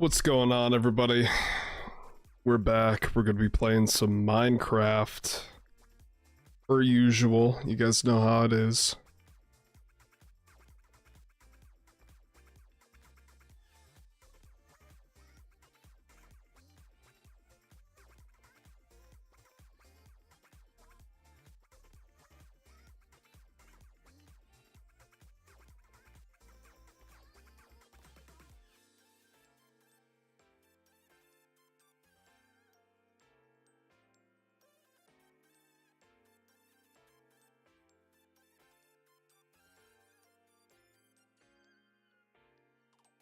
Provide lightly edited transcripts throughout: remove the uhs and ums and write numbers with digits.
What's going on, everybody? We're back. We're gonna be playing some Minecraft. Per usual, you guys know how it is.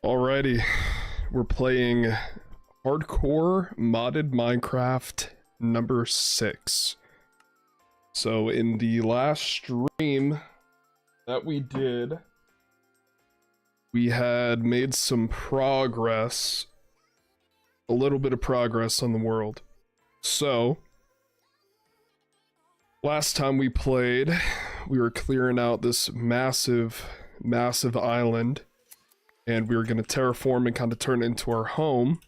Alrighty, we're playing Hardcore Modded Minecraft number 6. So in the last stream that we did, we had made some progress, a little bit of progress on the world. So, last time we played, we were clearing out this massive island. And we were going to terraform and kind of turn it into our home.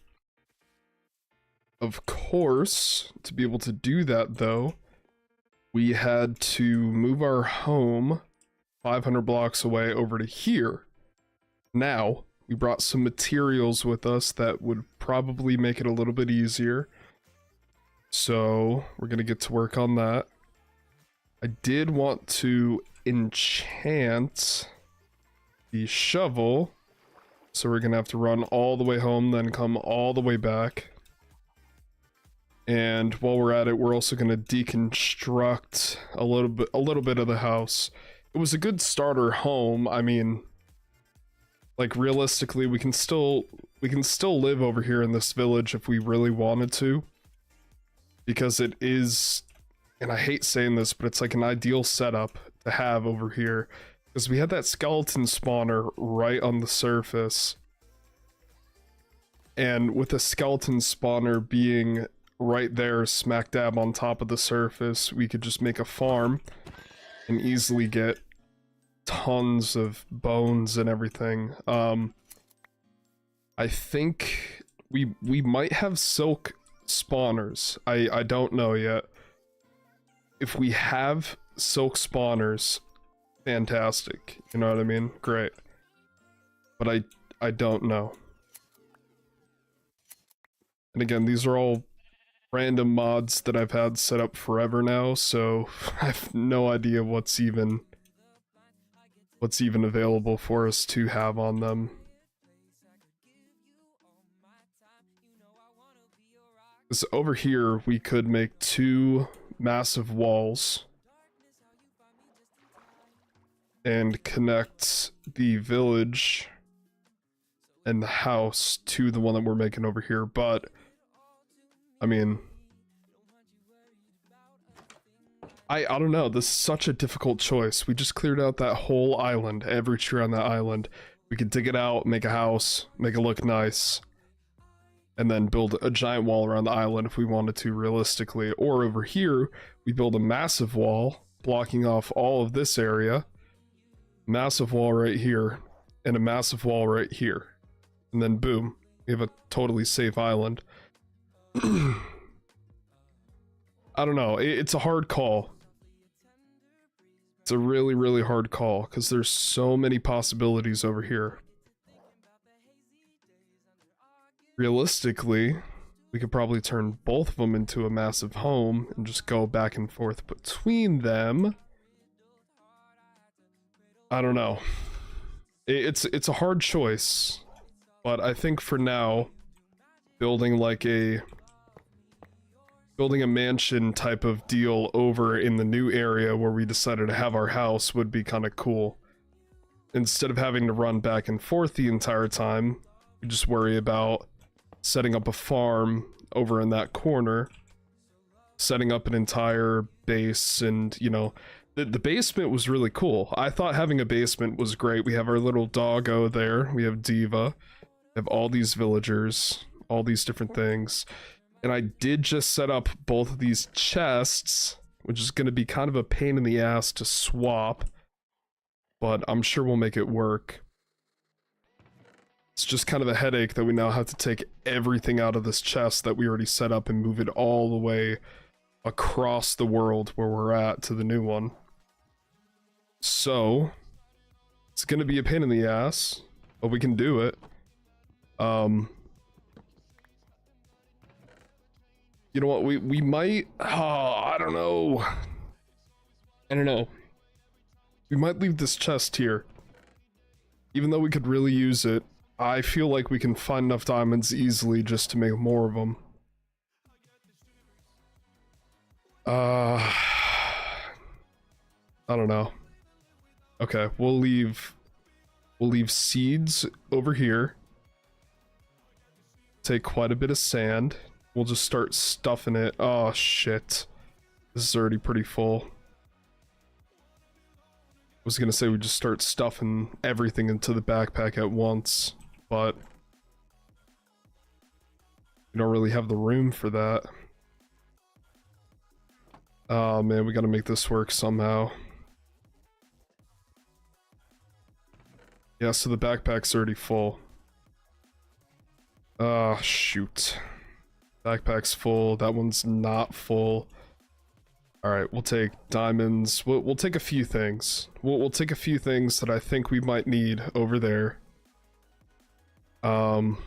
Of course, to be able to do that though, we had to move our home 500 blocks away over to here. Now, we brought some materials with us that would probably make it a little bit easier. So, we're going to get to work on that. I did want to enchant the shovel. So we're gonna have to run all the way home, then come all the way back. And while we're at it, we're also gonna deconstruct a little bit of the house. It was a good starter home. I mean, like realistically, we can still live over here in this village if we really wanted to. Because it is, and I hate saying this, but it's like an ideal setup to have over here. Because we had that skeleton spawner right on the surface. And with the skeleton spawner being right there, smack dab on top of the surface, we could just make a farm and easily get tons of bones and everything. I think we might have silk spawners. I don't know yet. If we have silk spawners, fantastic, you know what I mean? Great. But I don't know. And again, these are all random mods that I've had set up forever now, so I have no idea what's even available for us to have on them. So over here we could make 2 massive walls and connect the village and the house to the one that we're making over here, but I mean, I don't know, this is such a difficult choice. We just cleared out that whole island, every tree on that island. We could dig it out, make a house, make it look nice, and then build a giant wall around the island if we wanted to, realistically. Or over here, we build a massive wall, blocking off all of this area, massive wall right here, and a massive wall right here. And then boom, we have a totally safe island. I don't know, it's a hard call. It's a really hard call, because there's so many possibilities over here. Realistically, we could probably turn both of them into a massive home and just go back and forth between them. I don't know. It's a hard choice, but I think for now, building a mansion type of deal over in the new area where we decided to have our house would be kind of cool. Instead of having to run back and forth the entire time, we just worry about setting up a farm over in that corner, setting up an entire base, and you know, the basement was really cool. I thought having a basement was great. We have our little doggo there, we have Diva, we have all these villagers, all these different things. And I did just set up both of these chests, which is going to be kind of a pain in the ass to swap, but I'm sure we'll make it work. It's just kind of a headache that we now have to take everything out of this chest that we already set up and move it all the way across the world where we're at to the new one. So, it's gonna be a pain in the ass, but we can do it. You know what, we might, I don't know. We might leave this chest here. Even though we could really use it, I feel like we can find enough diamonds easily just to make more of them. I don't know. Okay, we'll leave seeds over here. Take quite a bit of sand. We'll just start stuffing it. Oh shit. This is already pretty full. I was gonna say we just start stuffing everything into the backpack at once, but we don't really have the room for that. Oh man, we gotta make this work somehow. Yeah, so the backpack's already full. Ah, shoot. Backpack's full, that one's not full. Alright, we'll take diamonds. We'll take a few things. We'll take a few things that I think we might need over there. And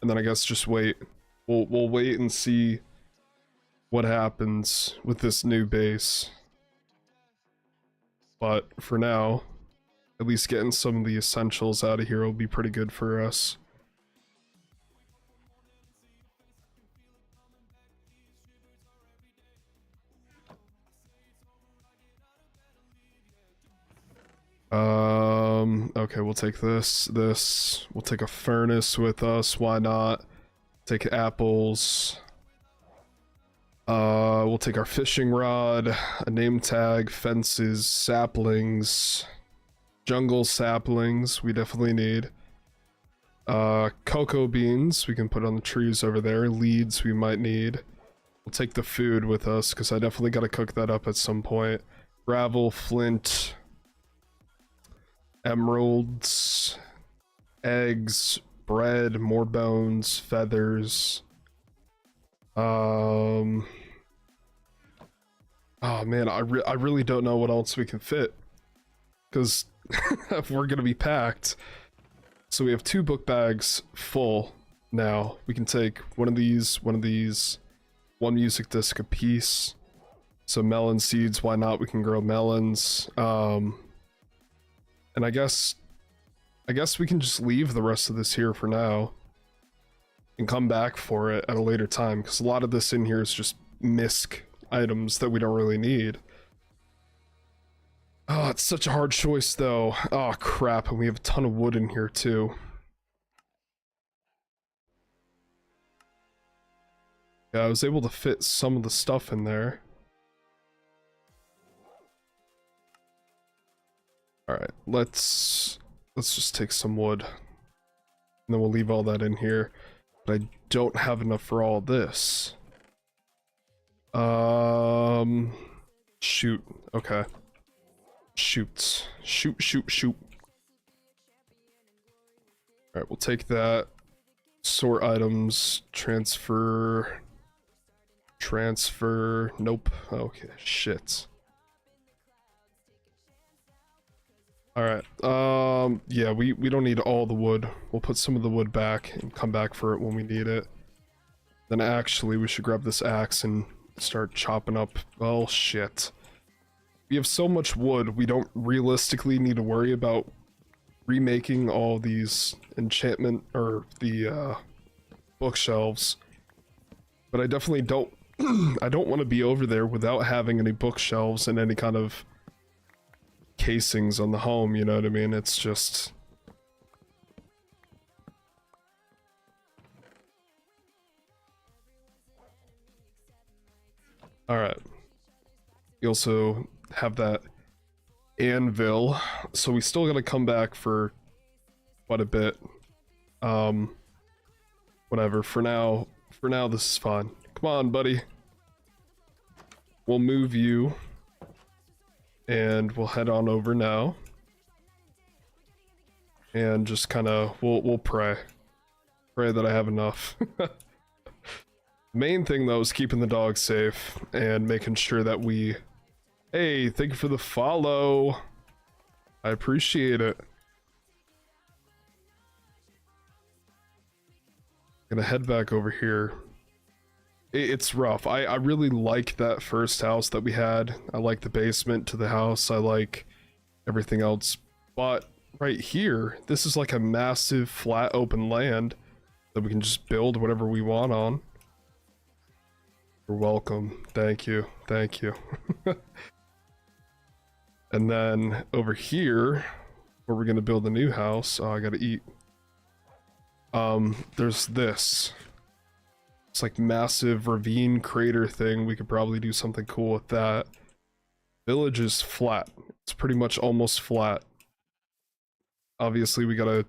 then I guess just wait. We'll wait and see what happens with this new base. But for now, at least getting some of the essentials out of here will be pretty good for us. Okay, we'll take this. We'll take a furnace with us, why not? Take apples. We'll take our fishing rod, a name tag, fences, saplings, jungle saplings, we definitely need. Cocoa beans, we can put on the trees over there, leads we might need. We'll take the food with us, because I definitely gotta cook that up at some point. Gravel, flint, emeralds, eggs, bread, more bones, feathers. Oh man, I really don't know what else we can fit, because we're gonna be packed. So we have 2 book bags full now. We can take one of these, one music disc a piece. So melon seeds, why not? We can grow melons. And I guess we can just leave the rest of this here for now and come back for it at a later time, because a lot of this in here is just misc items that we don't really need. Oh, it's such a hard choice though. Oh crap, and we have a ton of wood in here too. Yeah, I was able to fit some of the stuff in there. Alright, let's just take some wood. And then we'll leave all that in here. But I don't have enough for all this. Shoot. Okay. Shoot. Shoot. Alright, we'll take that. Sort items. Transfer. Nope. Okay, shit. Alright, yeah, we don't need all the wood. We'll put some of the wood back and come back for it when we need it. Then actually, we should grab this axe and start chopping up. Oh, shit. We have so much wood, we don't realistically need to worry about remaking all these enchantment, or the, bookshelves. But I definitely don't, I don't want to be over there without having any bookshelves and any kind of casings on the home, you know what I mean? It's just... Alright. You also have that anvil, so we still gotta come back for quite a bit. Whatever, for now this is fine. Come on, buddy. We'll move you. And we'll head on over now. and just kind of we'll pray that I have enough. Main thing though is keeping the dog safe and making sure that we... Hey, thank you for the follow. I appreciate it. Gonna head back over here. It's rough. I really like that first house that we had. I like the basement to the house. I like everything else. But right here, this is like a massive flat open land that we can just build whatever we want on. You're welcome. Thank you. Thank you. And then over here, where we're gonna build a new house. Oh, I gotta eat. There's this. It's like massive ravine crater thing. We could probably do something cool with that. Village is flat. It's pretty much almost flat. Obviously, we gotta,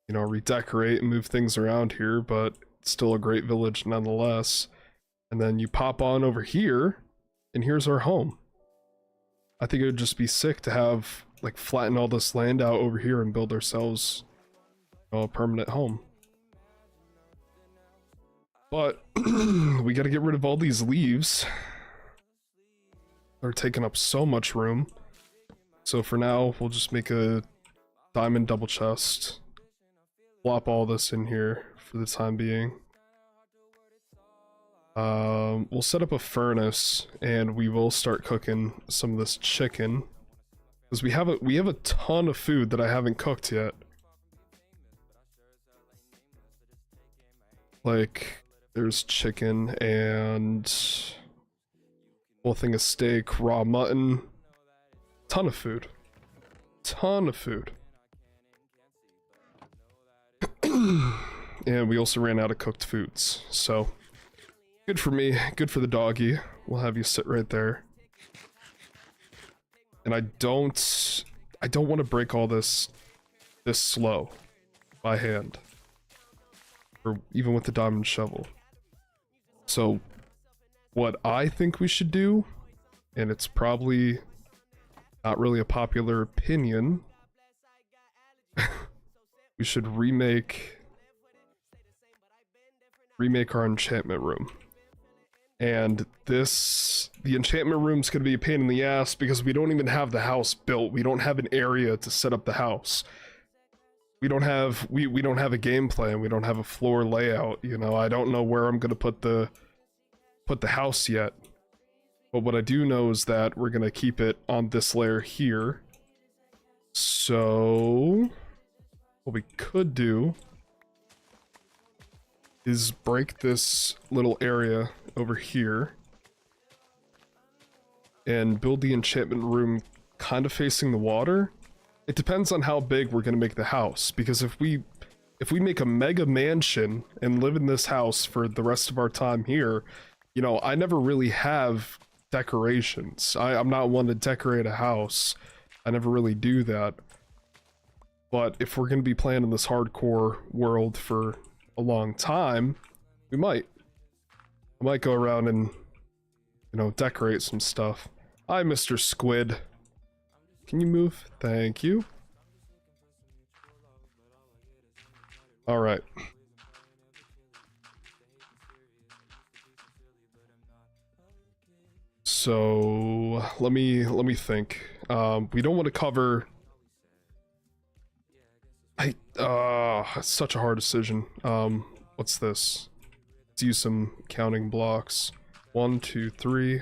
you know, redecorate and move things around here, but it's still a great village nonetheless. And then you pop on over here, and here's our home. I think it would just be sick to have, like, flatten all this land out over here and build ourselves, you know, a permanent home. But we gotta get rid of all these leaves. They're taking up so much room. So for now, we'll just make a diamond double chest. Plop all this in here for the time being. We'll set up a furnace and we will start cooking some of this chicken. Because we have a ton of food that I haven't cooked yet. Like, there's chicken and whole thing of steak, raw mutton, ton of food. Ton of food. And we also ran out of cooked foods, so good for me, good for the doggy. We'll have you sit right there. And I don't want to break all this slow by hand, or even with the diamond shovel. So what I think we should do, and it's probably not really a popular opinion, we should remake our enchantment room. And the enchantment room's gonna be a pain in the ass because we don't even have the house built. We don't have an area to set up the house. We don't have a game plan. We don't have a floor layout. You know, I don't know where I'm gonna put the house yet. But what I do know is that we're gonna keep it on this layer here. So what we could do is break this little area over here and build the enchantment room kind of facing the water. It depends on how big we're gonna make the house, because if we make a mega mansion and live in this house for the rest of our time here, you know, I never really have decorations. I'm not one to decorate a house. I never really do that. But if we're gonna be playing in this hardcore world for a long time, I might go around and, you know, decorate some stuff. Hi, Mr. Squid. Can you move? Thank you. All right. So let me think. We don't want to cover. It's such a hard decision. What's this? Let's use some counting blocks. 1, 2, 3.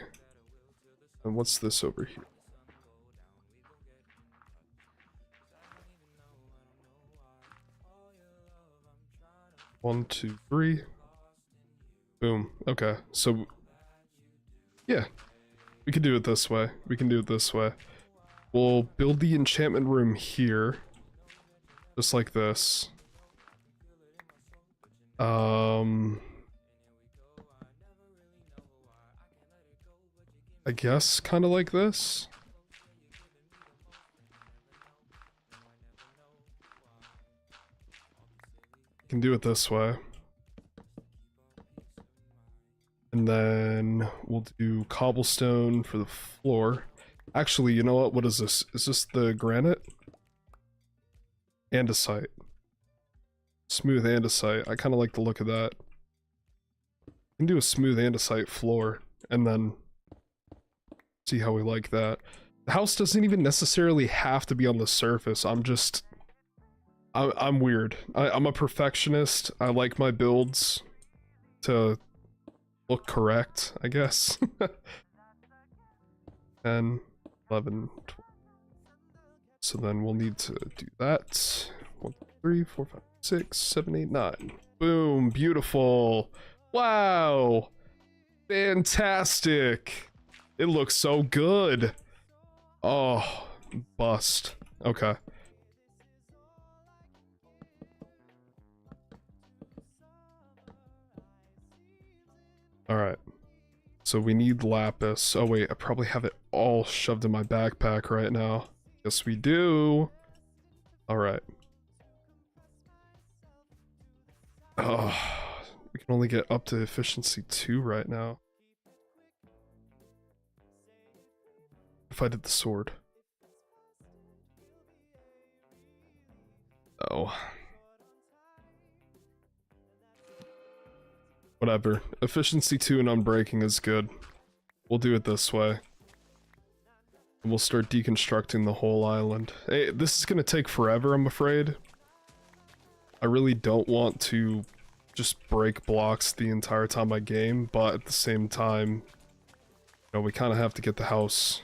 And what's this over here? One, two, three. Boom. Okay, so yeah, we can do it this way. We can do it this way. We'll build the enchantment room here, just like this. I guess kind of like this. Can do it this way. And then we'll do cobblestone for the floor. Actually, you know what? What is this? Is this the granite? Andesite. Smooth andesite. I kind of like the look of that. We can do a smooth andesite floor and then see how we like that. The house doesn't even necessarily have to be on the surface. I'm weird. I'm a perfectionist. I like my builds to look correct, I guess. 10, 11, 12. So then we'll need to do that. 1, 2, 3, 4, 5, 6, 7, 8, 9. Boom, beautiful. Wow. Fantastic. It looks so good. Oh, bust. Okay. Alright. So we need lapis. Oh wait, I probably have it all shoved in my backpack right now. Yes, we do. Alright. Oh, we can only get up to efficiency 2 right now. If I did the sword. Oh. Whatever. Efficiency 2 and unbreaking is good. We'll do it this way. And we'll start deconstructing the whole island. Hey, this is gonna take forever, I'm afraid. I really don't want to just break blocks the entire time I game, but at the same time, you know, we kind of have to get the house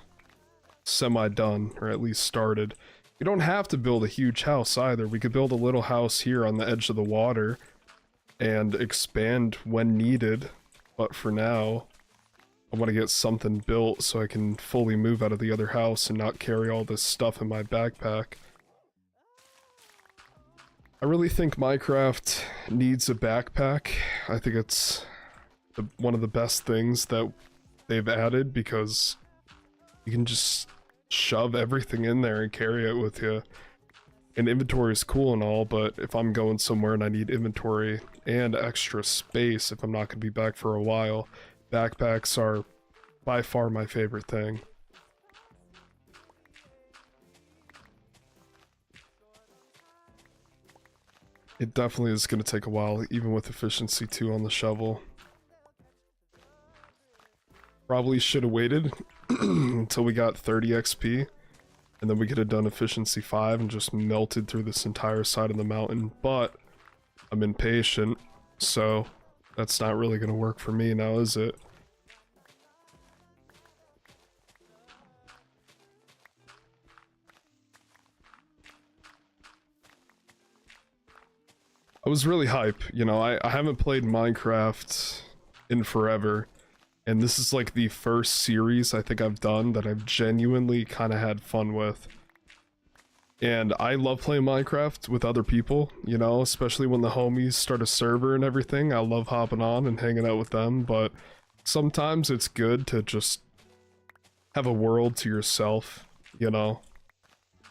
semi-done, or at least started. We don't have to build a huge house either. We could build a little house here on the edge of the water and expand when needed, but for now, I want to get something built so I can fully move out of the other house and not carry all this stuff in my backpack. I really think Minecraft needs a backpack. I think it's one of the best things that they've added because you can just shove everything in there and carry it with you. And inventory is cool and all, but if I'm going somewhere and I need inventory and extra space if I'm not going to be back for a while, backpacks are by far my favorite thing. It definitely is going to take a while, even with efficiency 2 on the shovel. Probably should have waited until we got 30 XP, and then we could have done efficiency 5 and just melted through this entire side of the mountain, but I'm impatient, so that's not really going to work for me now, is it? I was really hype, you know, I haven't played Minecraft in forever, and this is like the first series I think I've done that I've genuinely kind of had fun with. And I love playing Minecraft with other people, you know, especially when the homies start a server and everything. I love hopping on and hanging out with them, but sometimes it's good to just have a world to yourself, you know?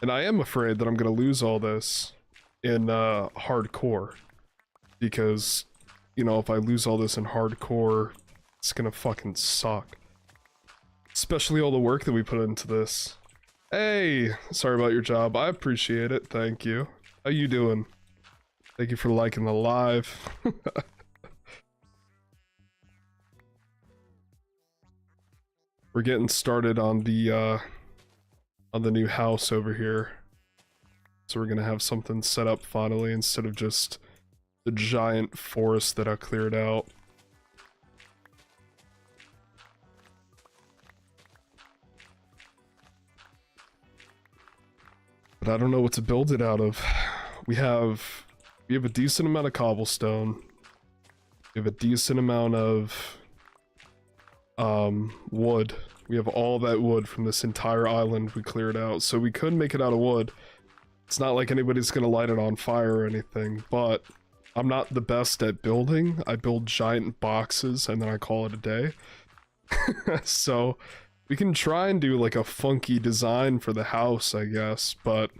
And I am afraid that I'm gonna lose all this in hardcore. Because, you know, if I lose all this in hardcore, it's gonna fucking suck. Especially all the work that we put into this. Hey, sorry about your job. I appreciate it. Thank you. How you doing? Thank you for liking the live. We're getting started on the new house over here. So we're gonna have something set up finally instead of just the giant forest that I cleared out. But I don't know what to build it out of. We have a decent amount of cobblestone. We have a decent amount of wood. We have all that wood from this entire island we cleared out, so we could make it out of wood. It's not like anybody's gonna light it on fire or anything, but I'm not the best at building. I build giant boxes and then I call it a day. So we can try and do like a funky design for the house, I guess, but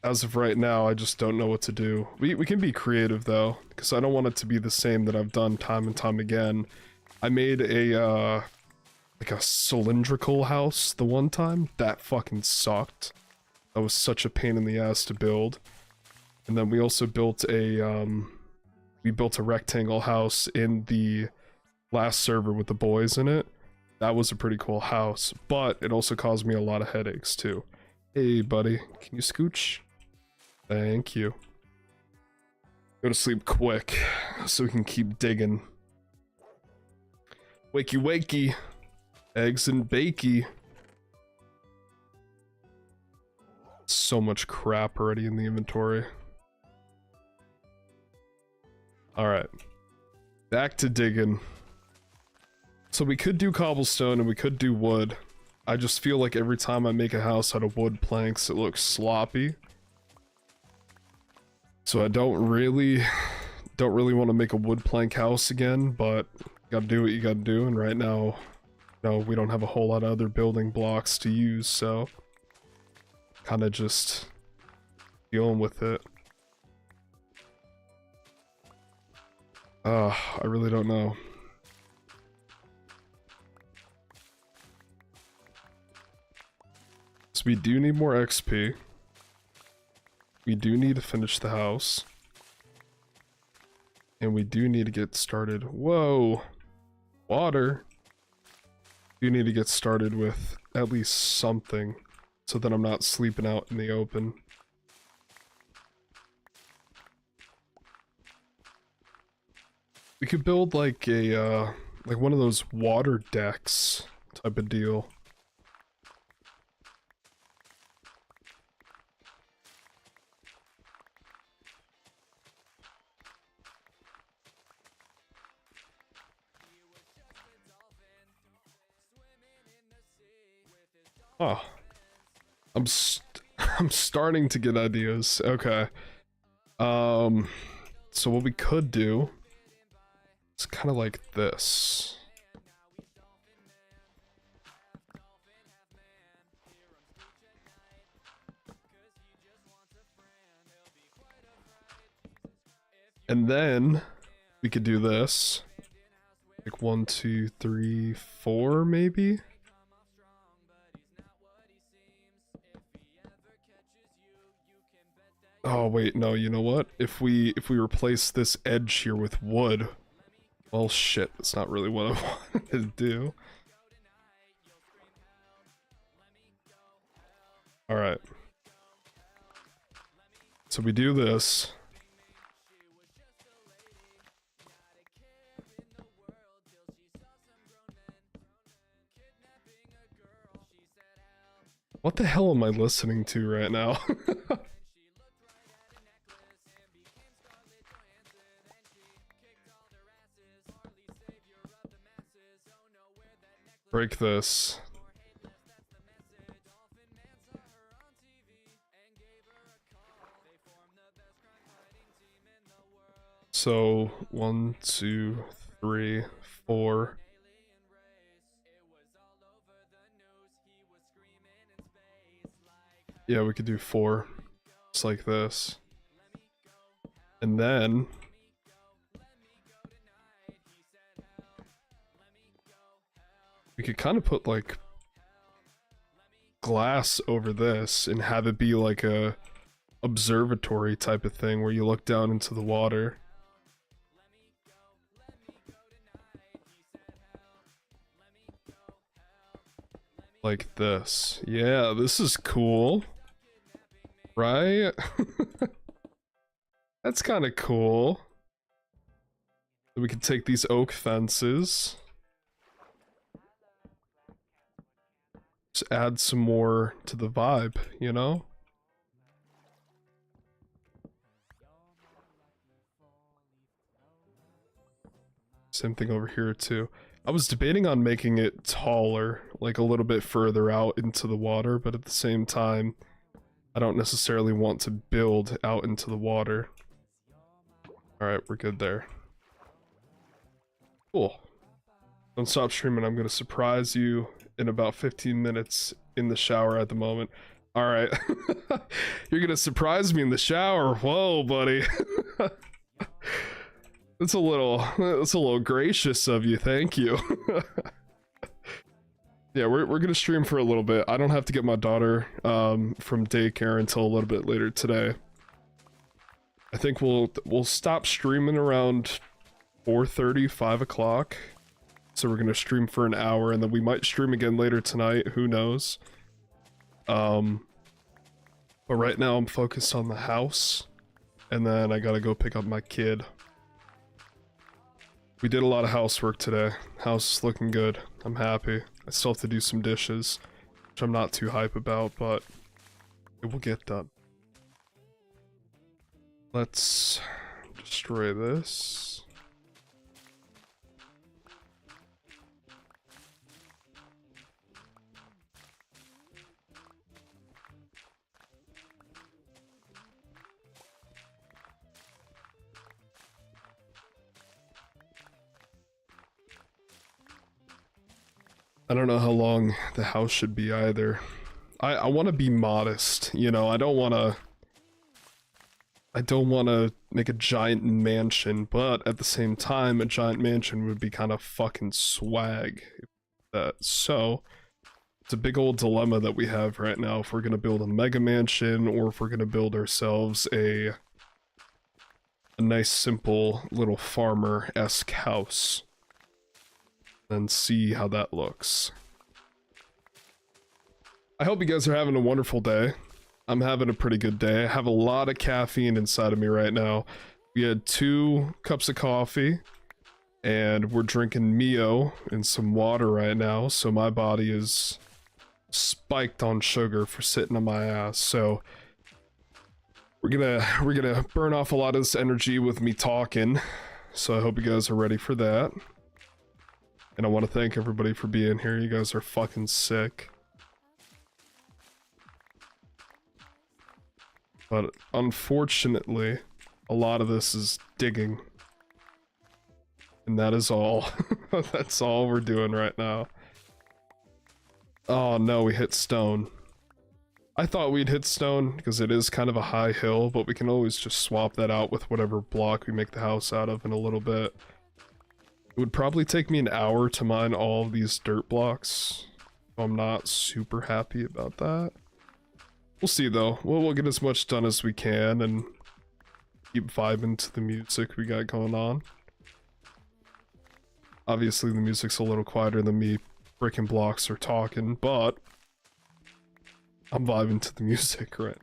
as of right now, I just don't know what to do. We can be creative though, because I don't want it to be the same that I've done time and time again. I made a like a cylindrical house the one time. That fucking sucked. That was such a pain in the ass to build. And then we also built a rectangle house in the last server with the boys in it. That was a pretty cool house, but it also caused me a lot of headaches too. Hey buddy, can you scooch? Thank you. Go to sleep quick so we can keep digging. Wakey wakey. Eggs and bakey. So much crap already in the inventory. Alright. Back to digging. So we could do cobblestone and we could do wood. I just feel like every time I make a house out of wood planks, it looks sloppy. So I don't really want to make a wood plank house again, but you gotta do what you gotta do, and right now, no, we don't have a whole lot of other building blocks to use, so kind of just dealing with it. I really don't know. So we do need more XP. We do need to finish the house. And we do need to get started. Whoa! Water! We need to get started with at least something so that I'm not sleeping out in the open. We could build like a, like one of those water decks type of deal. Oh, I'm starting to get ideas. Okay. So what we could do is kind of like this. And then we could do this. Like 1, 2, 3, 4 maybe? Oh wait, no, you know what? If we replace this edge here with wood, well shit, that's not really what I wanted to do. Alright. So we do this. What the hell am I listening to right now? Break this. So 1, 2, 3, 4. Yeah, we could do 4. Just like this. And then we could kind of put like glass over this and have it be like a observatory type of thing where you look down into the water. Like this. Yeah, this is cool. Right? That's kind of cool. We can take these oak fences. Just add some more to the vibe, you know? Same thing over here too. I was debating on making it taller, like a little bit further out into the water, but at the same time, I don't necessarily want to build out into the water. Alright, we're good there. Cool. Don't stop streaming, I'm gonna surprise you in about 15 minutes in the shower at the moment. Alright. You're gonna surprise me in the shower. Whoa, buddy. That's a little gracious of you, thank you. Yeah, we're gonna stream for a little bit. I don't have to get my daughter from daycare until a little bit later today. I think we'll stop streaming around 4:30, 5 o'clock. So we're gonna stream for an hour, and then we might stream again later tonight. Who knows? But right now I'm focused on the house, and then I gotta go pick up my kid. We did a lot of housework today. House is looking good. I'm happy. I still have to do some dishes, which I'm not too hype about, but it will get done. Let's destroy this. I don't know how long the house should be either. I want to be modest, you know, I don't want to make a giant mansion, but at the same time, a giant mansion would be kind of fucking swag. So, it's a big old dilemma that we have right now if we're going to build a mega mansion or if we're going to build ourselves a nice simple little farmer-esque house. And see how that looks. I hope you guys are having a wonderful day. I'm having a pretty good day. I have a lot of caffeine inside of me right now. We had 2 cups of coffee, and we're drinking Mio and some water right now, so my body is spiked on sugar for sitting on my ass. So we're gonna burn off a lot of this energy with me talking. So I hope you guys are ready for that. And I want to thank everybody for being here. You guys are fucking sick. But unfortunately, a lot of this is digging. And that is all. That's all we're doing right now. Oh no, we hit stone. I thought we'd hit stone because it is kind of a high hill, but we can always just swap that out with whatever block we make the house out of in a little bit. It would probably take me an hour to mine all of these dirt blocks. I'm not super happy about that. We'll see though. We'll get as much done as we can and keep vibing to the music we got going on. Obviously the music's a little quieter than me freaking blocks are talking, but I'm vibing to the music, right?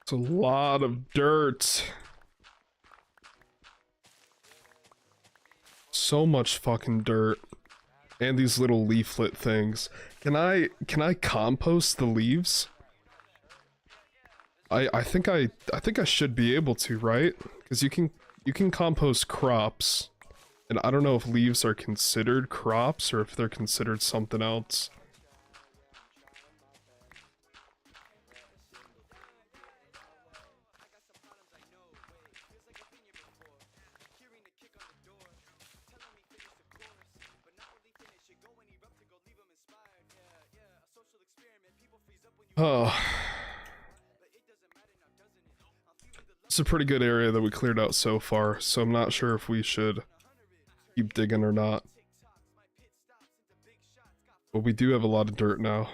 It's a lot of dirt. So much fucking dirt. And these little leaflet things. Can I compost the leaves? I think I should be able to, right? Because you can compost crops. And I don't know if leaves are considered crops or if they're considered something else. Oh. It's a pretty good area that we cleared out so far, so I'm not sure if we should keep digging or not. But we do have a lot of dirt now.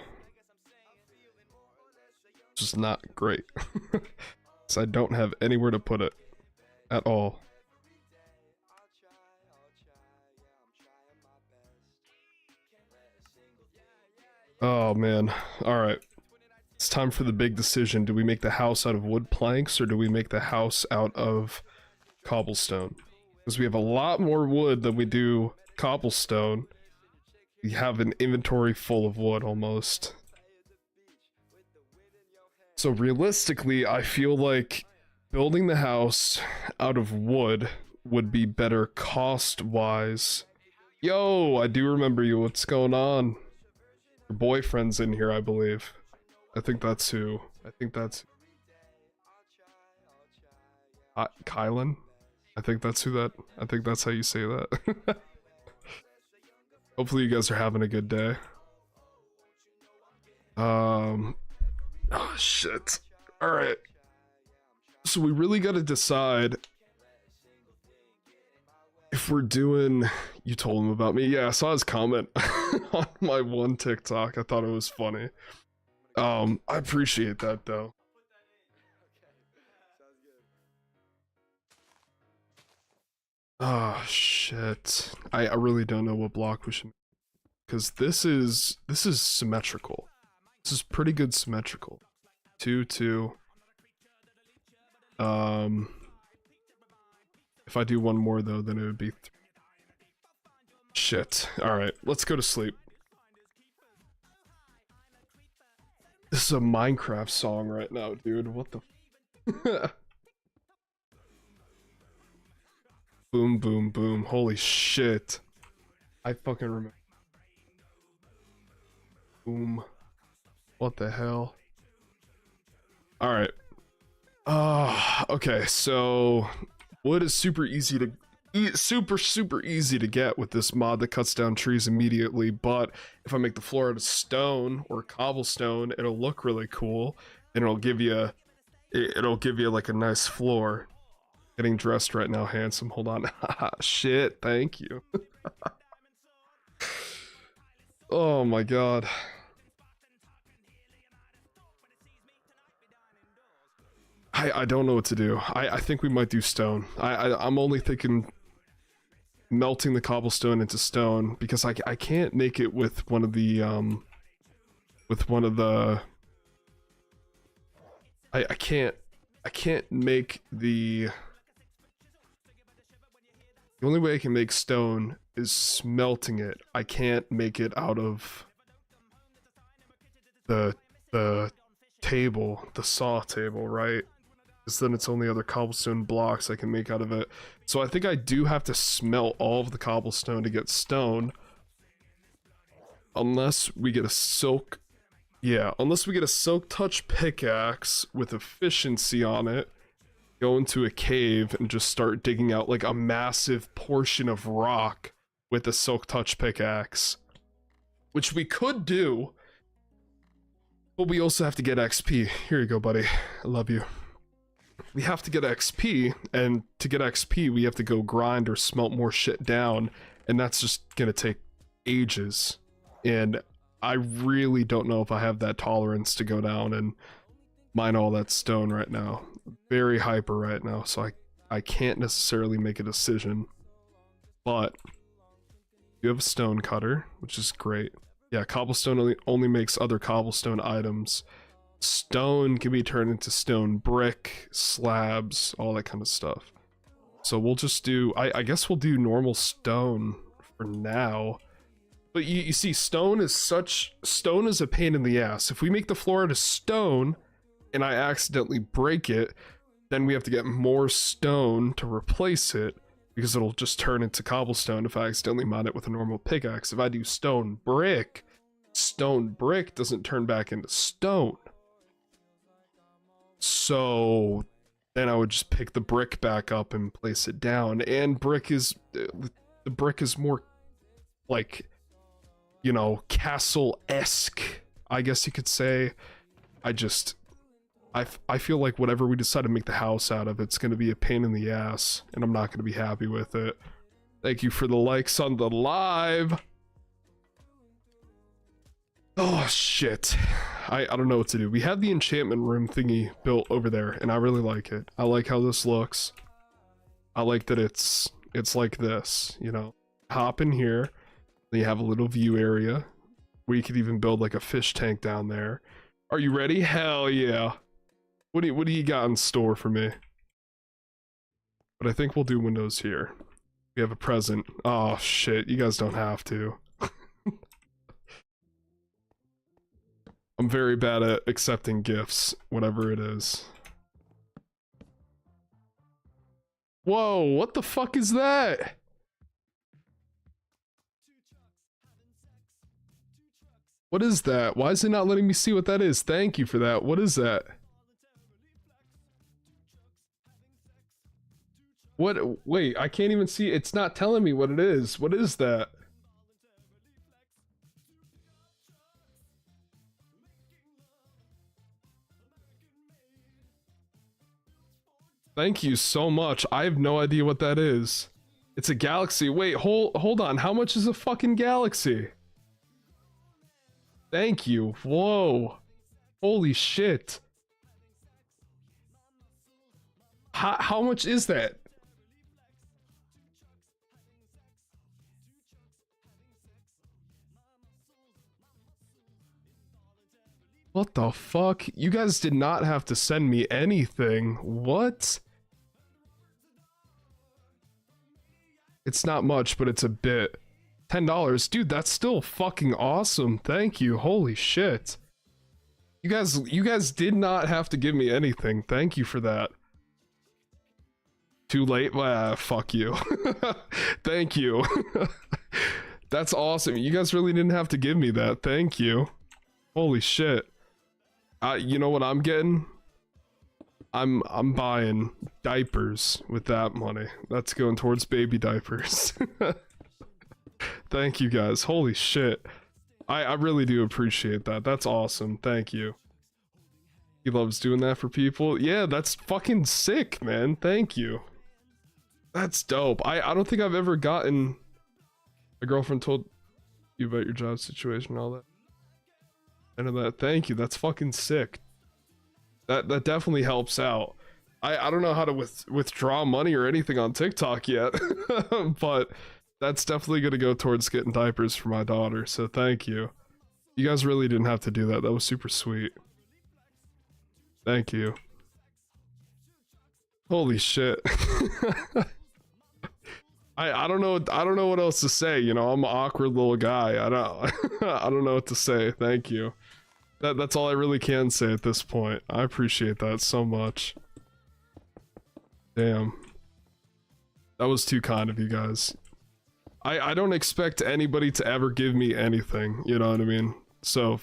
Which is not great. So I don't have anywhere to put it. At all. Oh man. Alright. It's time for the big decision. Do we make the house out of wood planks or do we make the house out of cobblestone? Because we have a lot more wood than we do cobblestone. We have an inventory full of wood almost. So realistically, I feel like building the house out of wood would be better cost-wise. Yo, I do remember you. What's going on? Your boyfriend's in here, I believe. I think that's who. Kylan. I think that's how you say that. Hopefully you guys are having a good day. Oh shit. All right. So we really got to decide if we're doing. You told him about me. Yeah, I saw his comment on my one TikTok. I thought it was funny. I appreciate that though. Oh shit. I really don't know what block we should, because this is symmetrical. This is pretty good symmetrical. 2 2. If I do one more though, then it would be shit. Alright, let's go to sleep. This is a Minecraft song right now, dude. What the boom boom boom. Holy shit. I fucking remember. Boom. What the hell? Alright. Okay, so wood is super easy to super easy to get with this mod that cuts down trees immediately, but if I make the floor out of stone or cobblestone, it'll look really cool and it'll give you like a nice floor. Getting dressed right now, handsome. Hold on. Shit, thank you. Oh my god. I don't know what to do. I think we might do stone. I'm only thinking melting the cobblestone into stone because I can't make it with one of the I can't make the only way I can make stone is smelting it. I can't make it out of the table, the saw table, right? Because then it's only other cobblestone blocks I can make out of it. So I think I do have to smelt all of the cobblestone to get stone. Unless we get a silk... Yeah, unless we get a silk touch pickaxe with efficiency on it, go into a cave and just start digging out like a massive portion of rock with a silk touch pickaxe. Which we could do, but we also have to get XP. Here you go, buddy. I love you. We have to get XP, and to get XP, we have to go grind or smelt more shit down, and that's just gonna take ages. And I really don't know if I have that tolerance to go down and mine all that stone right now. Very hyper right now, so I can't necessarily make a decision. But you have a stone cutter, which is great. Yeah, cobblestone only makes other cobblestone items. Stone can be turned into stone brick, slabs, all that kind of stuff. So we'll just do, I guess we'll do normal stone for now. But you see, stone is a pain in the ass. If we make the floor out of stone and I accidentally break it, then we have to get more stone to replace it, because it'll just turn into cobblestone if I accidentally mine it with a normal pickaxe. If I do stone brick doesn't turn back into stone. So then I would just pick the brick back up and place it down. And the brick is more like, you know, castle-esque, I guess you could say. I feel like whatever we decide to make the house out of, it's going to be a pain in the ass, and I'm not going to be happy with it. Thank you for the likes on the live. Oh shit, I don't know what to do. We have the enchantment room thingy built over there, and I really like it. I like how this looks. I like that it's like this, you know. Hop in here, then you have a little view area where you could even build like a fish tank down there. Are you ready? Hell yeah. What do you got in store for me? But I think we'll do windows here. We have a present. Oh shit, you guys don't have to. I'm very bad at accepting gifts, whatever it is. Whoa, what the fuck is that? What is that? Why is it not letting me see what that is? Thank you for that. What is that? What? Wait, I can't even see. It's not telling me what it is. What is that? Thank you so much. I have no idea what that is. It's a galaxy. Wait, hold on. How much is a fucking galaxy? Thank you. Whoa. Holy shit. How much is that? What the fuck? You guys did not have to send me anything. What? It's not much, but it's a bit. $10. Dude, that's still fucking awesome. Thank you. Holy shit. You guys did not have to give me anything. Thank you for that. Too late? Fuck you. Thank you. That's awesome. You guys really didn't have to give me that. Thank you. Holy shit. You know what I'm getting? I'm buying diapers with that money. That's going towards baby diapers. Thank you guys. Holy shit. I really do appreciate that. That's awesome. Thank you. He loves doing that for people. Yeah, that's fucking sick, man. Thank you. That's dope. I don't think I've ever gotten a girlfriend told you about your job situation and all that. And that. Thank you. That's fucking sick. That definitely helps out. I don't know how to withdraw money or anything on TikTok yet, but that's definitely gonna go towards getting diapers for my daughter. So thank you. You guys really didn't have to do that. That was super sweet. Thank you. Holy shit. I don't know what else to say. You know, I'm an awkward little guy. I don't know what to say. Thank you. That's all I really can say at this point. I appreciate that so much. Damn. That was too kind of you guys. I don't expect anybody to ever give me anything, you know what I mean? So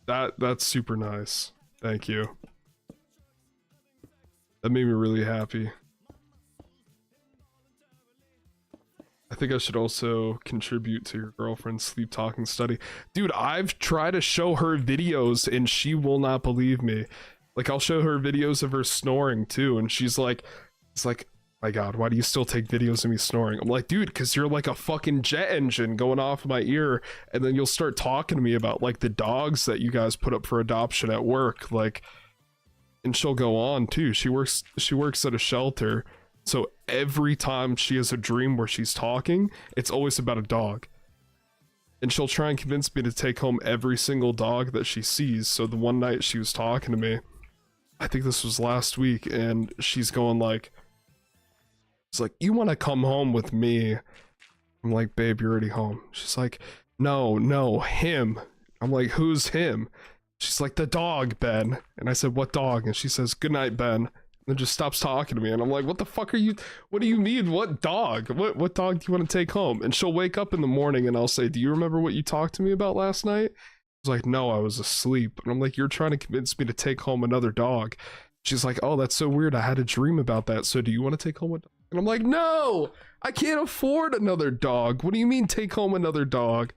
that's super nice. Thank you. That made me really happy. I think I should also contribute to your girlfriend's sleep talking study. Dude, I've tried to show her videos and she will not believe me. Like, I'll show her videos of her snoring too, and she's like, it's like, my god, why do you still take videos of me snoring? I'm like, dude, because you're like a fucking jet engine going off my ear, and then you'll start talking to me about like the dogs that you guys put up for adoption at work, like, and she'll go on too. She works at a shelter. So every time she has a dream where she's talking, it's always about a dog. And she'll try and convince me to take home every single dog that she sees. So the one night she was talking to me, I think this was last week, and she's going like, it's like, you want to come home with me? I'm like, babe, you're already home. She's like, no, him. I'm like, who's him? She's like, the dog, Ben. And I said, what dog? And she says, good night, Ben. And just stops talking to me, and I'm like, what the fuck are you, what do you mean, what dog, what dog do you want to take home? And she'll wake up in the morning and I'll say, do you remember what you talked to me about last night? She's like, no, I was asleep. And I'm like, you're trying to convince me to take home another dog. She's like, oh, that's so weird, I had a dream about that, so do you want to take home a dog? And I'm like, no, I can't afford another dog. What do you mean take home another dog?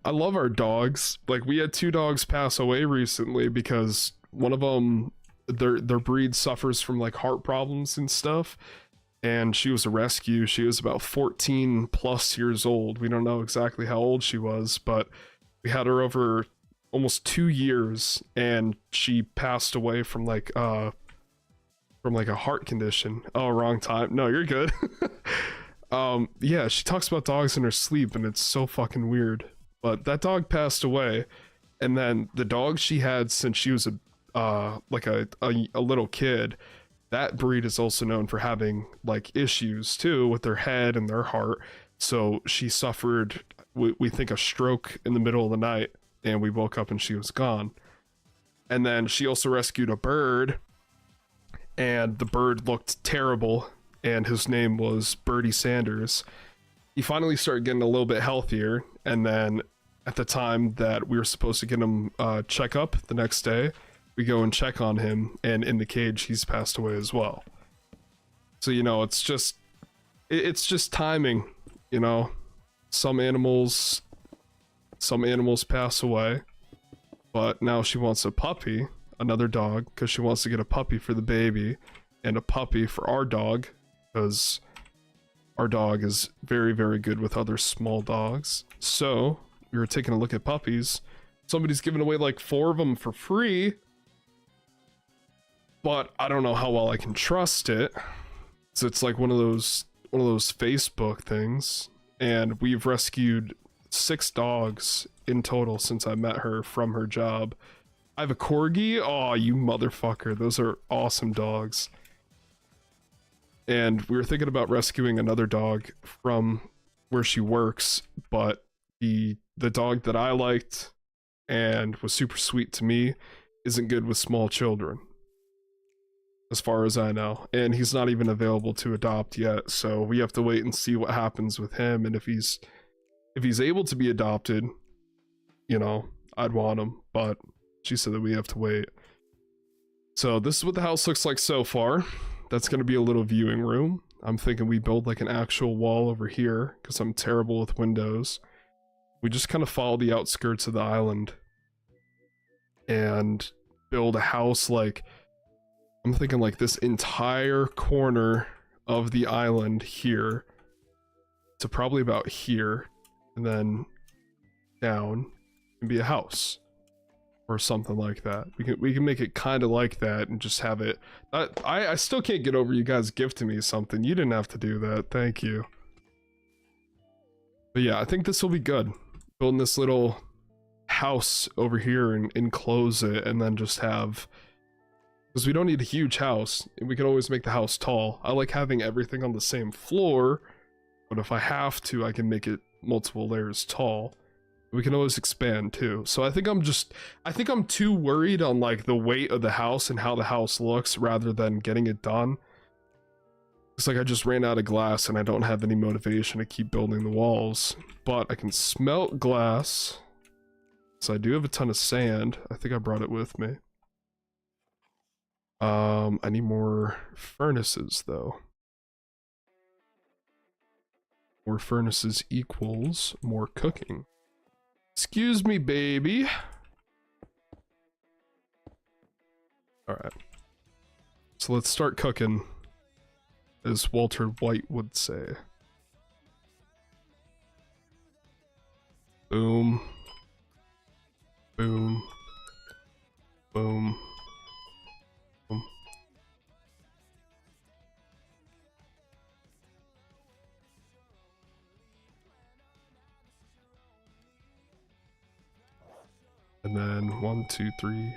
I love our dogs. Like, we had 2 dogs pass away recently because one of them, their breed suffers from like heart problems and stuff, and she was a rescue. She was about 14 plus years old. We don't know exactly how old she was, but we had her over almost 2 years, and she passed away from like a heart condition. Oh, wrong time. No, you're good. Yeah, she talks about dogs in her sleep, and it's so fucking weird. But that dog passed away, and then the dog she had since she was a little kid, that breed is also known for having like issues too with their head and their heart. So she suffered, we think, a stroke in the middle of the night, and we woke up and she was gone. And then she also rescued a bird, and the bird looked terrible, and his name was Birdie Sanders. He finally started getting a little bit healthier, and then at the time that we were supposed to get him check up the next day, we go and check on him, and in the cage he's passed away as well. So, you know, it's just timing, you know. Some animals pass away, but now she wants a puppy, another dog, because she wants to get a puppy for the baby and a puppy for our dog, because our dog is very, very good with other small dogs. So we were taking a look at puppies. Somebody's giving away like 4 of them for free, but I don't know how well I can trust it. So it's like one of those Facebook things, and we've rescued 6 dogs in total since I met her from her job. I have a corgi. Oh, you motherfucker. Those are awesome dogs. And we were thinking about rescuing another dog from where she works, but the dog that I liked and was super sweet to me isn't good with small children, as far as I know. And he's not even available to adopt yet, so we have to wait and see what happens with him. And if he's able to be adopted, you know, I'd want him, but she said that we have to wait. So this is what the house looks like so far. That's going to be a little viewing room. I'm thinking we build like an actual wall over here, because I'm terrible with windows. We just kind of follow the outskirts of the island and build a house. Like, I'm thinking like this entire corner of the island here to probably about here, and then down and be a house or something like that. We can make it kind of like that and just have it. I still can't get over you guys gifting me something. You didn't have to do that. Thank you. But yeah, I think this will be good. Building this little house over here and enclose it, and then just have, because we don't need a huge house, and we can always make the house tall. I like having everything on the same floor, but if I have to, I can make it multiple layers tall. We can always expand too. So I think I'm too worried on like the weight of the house and how the house looks rather than getting it done. It's like I just ran out of glass and I don't have any motivation to keep building the walls, but I can smelt glass. So I do have a ton of sand. I think I brought it with me. I need more furnaces though. More furnaces equals more cooking. Excuse me, baby. Alright. So let's start cooking, as Walter White would say. Boom. Boom. Boom. Boom. And then 1, 2, 3,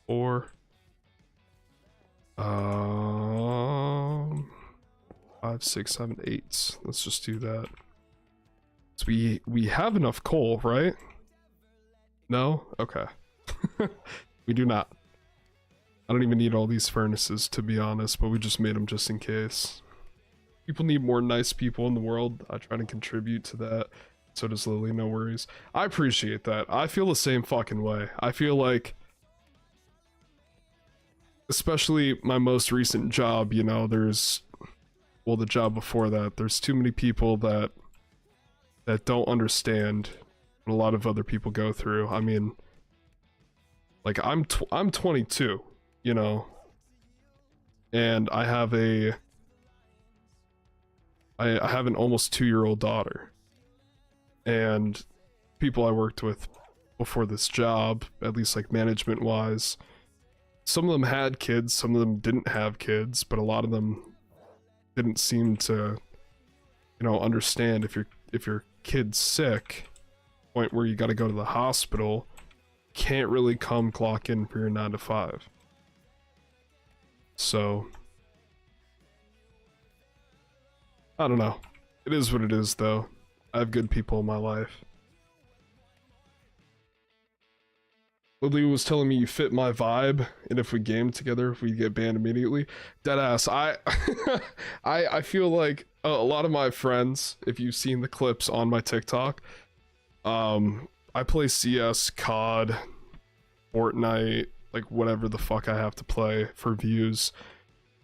4. 5, 6, 7, 8. Let's just do that. So we have enough coal, right? No? Okay. We do not. I don't even need all these furnaces, to be honest, but we just made them just in case. People need more nice people in the world. I try to contribute to that. So does Lily, no worries. I appreciate that. I feel the same fucking way. I feel like, especially my most recent job, you know, there's, well, the job before that, there's too many people that don't understand what a lot of other people go through. I mean, like, I'm 22, you know, and I have an almost 2-year-old daughter. And people I worked with before this job, at least like management wise, some of them had kids, some of them didn't have kids, but a lot of them didn't seem to, you know, understand if your kid's sick, point where you got to go to the hospital, can't really come clock in for your 9 to 5. So I don't know. It is what it is, though. I have good people in my life. Lily was telling me you fit my vibe, and if we game together, if we get banned immediately. Deadass. I feel like a lot of my friends, if you've seen the clips on my TikTok, I play CS, COD, Fortnite, like whatever the fuck I have to play for views.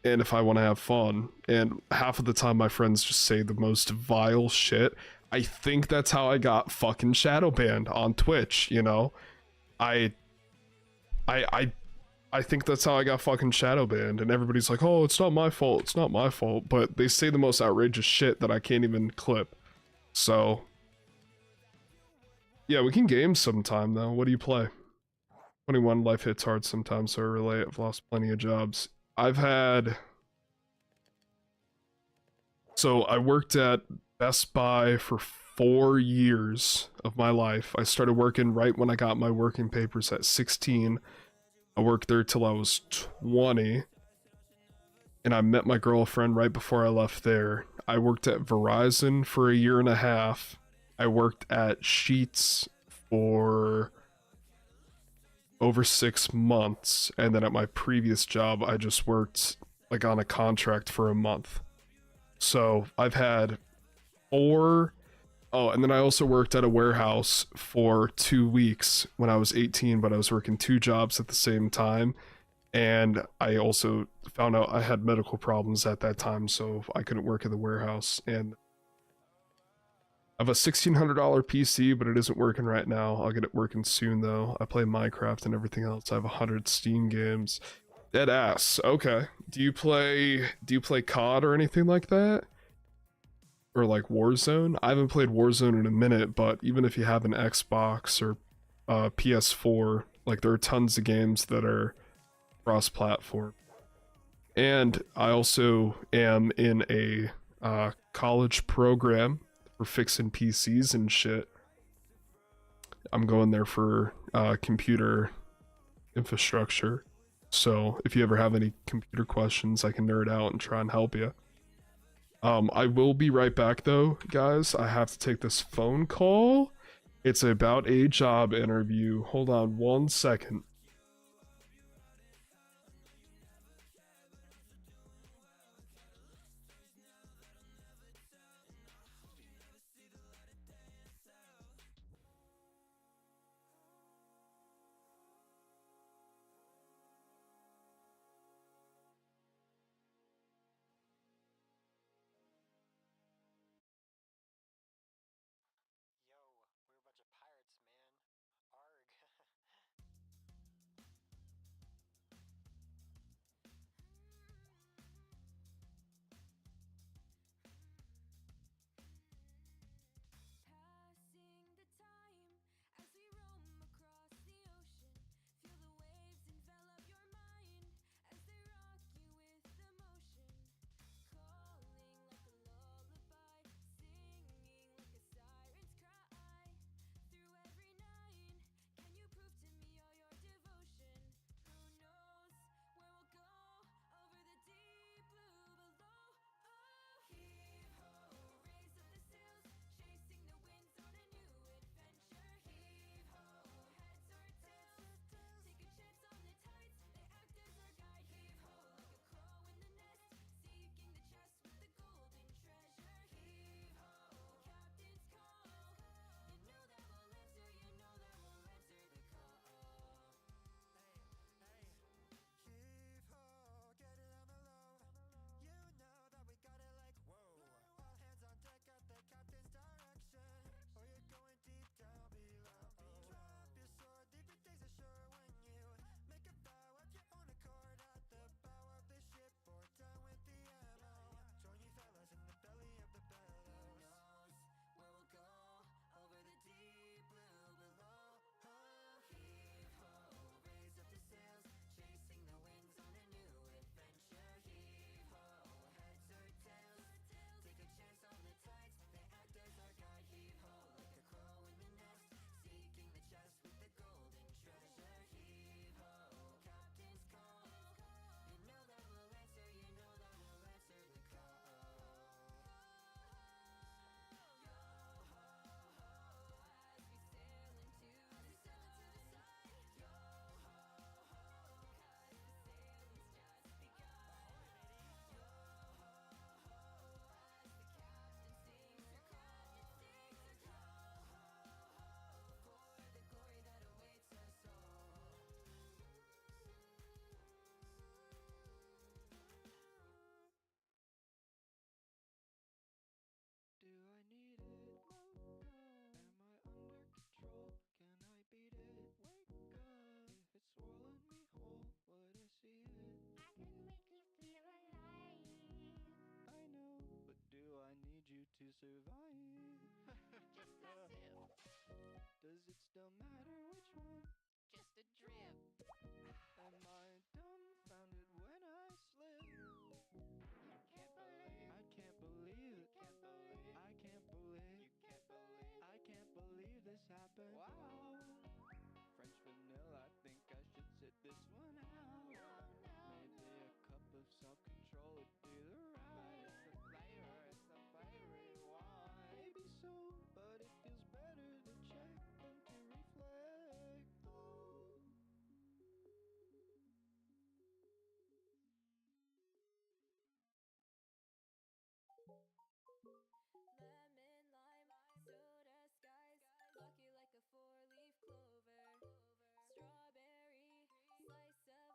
and if I want to have fun. And half of the time, my friends just say the most vile shit. I think that's how I got fucking shadow banned on Twitch. You know, I, I, I, I think that's how I got fucking shadow banned. And everybody's like, "Oh, it's not my fault. It's not my fault." But they say the most outrageous shit that I can't even clip. So, yeah, we can game sometime though. What do you play? 21, life hits hard sometimes, so I relate. I've lost plenty of jobs. I've had. So I worked at Best Buy for 4 years of my life. I started working right when I got my working papers at 16. I worked there till I was 20. And I met my girlfriend right before I left there. I worked at Verizon for a year and a half. I worked at Sheets for over 6 months. And then at my previous job, I just worked like on a contract for a month. So I've had four. Oh, and then I also worked at a warehouse for 2 weeks when I was 18, but I was working two jobs at the same time. And I also found out I had medical problems at that time, so I couldn't work at the warehouse. And I have a $1,600 PC, but it isn't working right now. I'll get it working soon, though. I play Minecraft and everything else. I have 100 Steam games. Dead ass. Okay. Do you play COD or anything like that? Or like Warzone? I haven't played Warzone in a minute, but even if you have an Xbox or PS4, like there are tons of games that are cross-platform. And I also am in a college program for fixing PCs and shit. I'm going there for computer infrastructure. So if you ever have any computer questions, I can nerd out and try and help you. I will be right back though, guys. I have to take this phone call. It's about a job interview. Hold on 1 second. Yo, we're a bunch of pirates, man. Arg. survive. Just a sip, Does it still matter which one? just a drip. Am I dumbfounded when I slip? Can't believe, I can't believe it. can't believe, I can't believe. you can't believe. I can't believe this happened. Wow. French vanilla, I think I should sit this one out. Maybe a cup of self-control would be the right. It's the flavor you want. Maybe so, but it feels better to check than to reflect. Oh. Lemon, lime, soda, skies, lucky like a four-leaf clover. Strawberry, slice of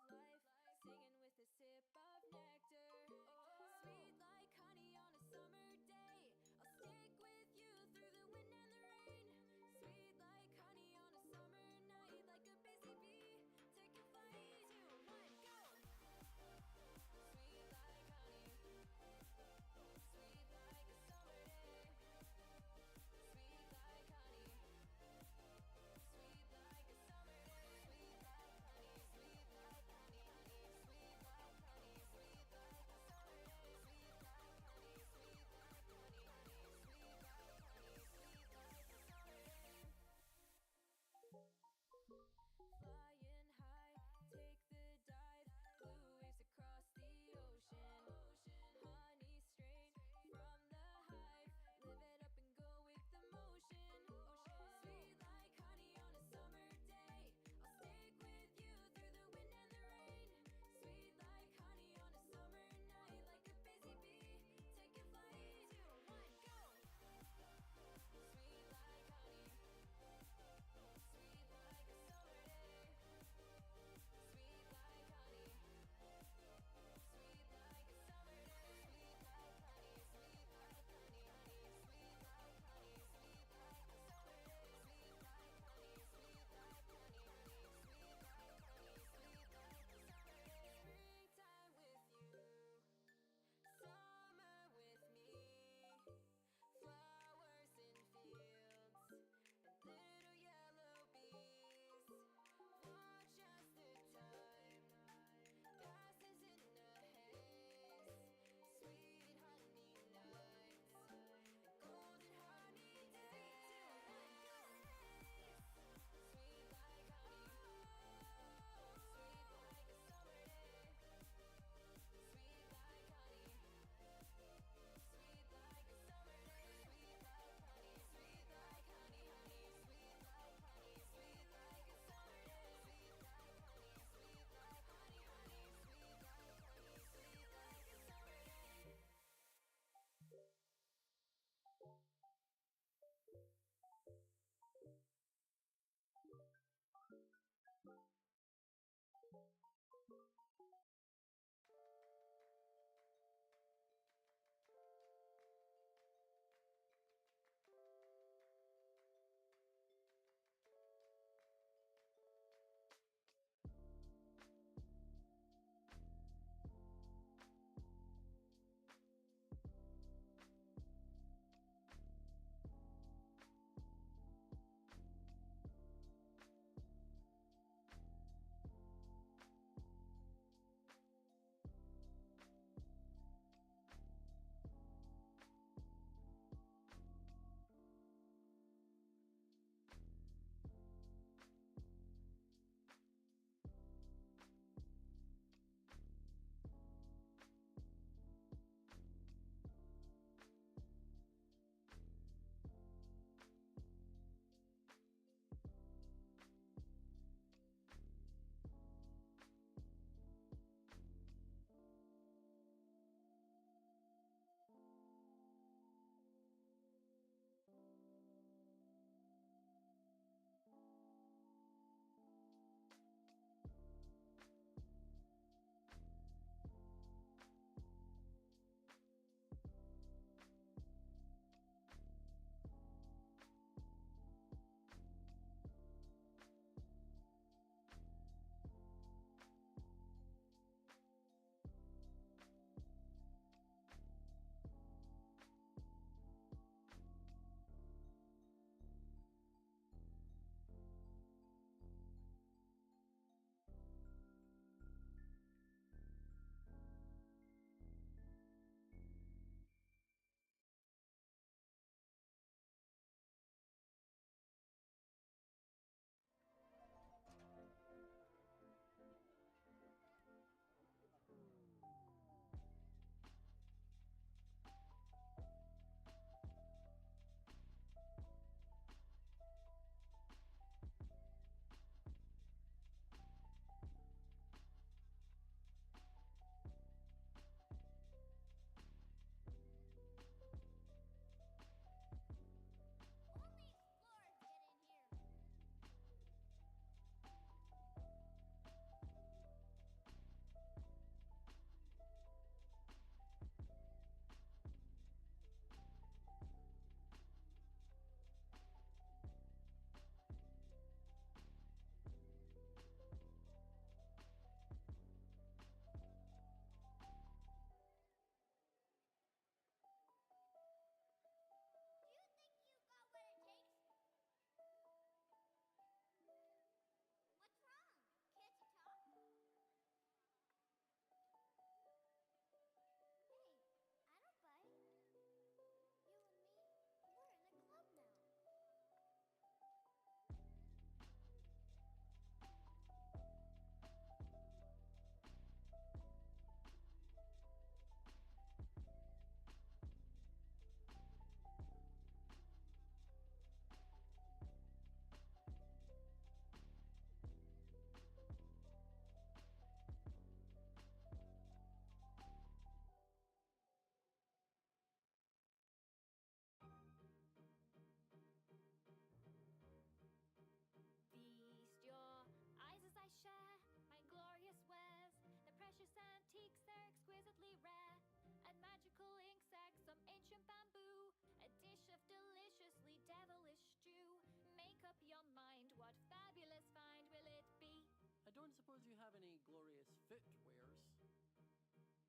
have any glorious footwears?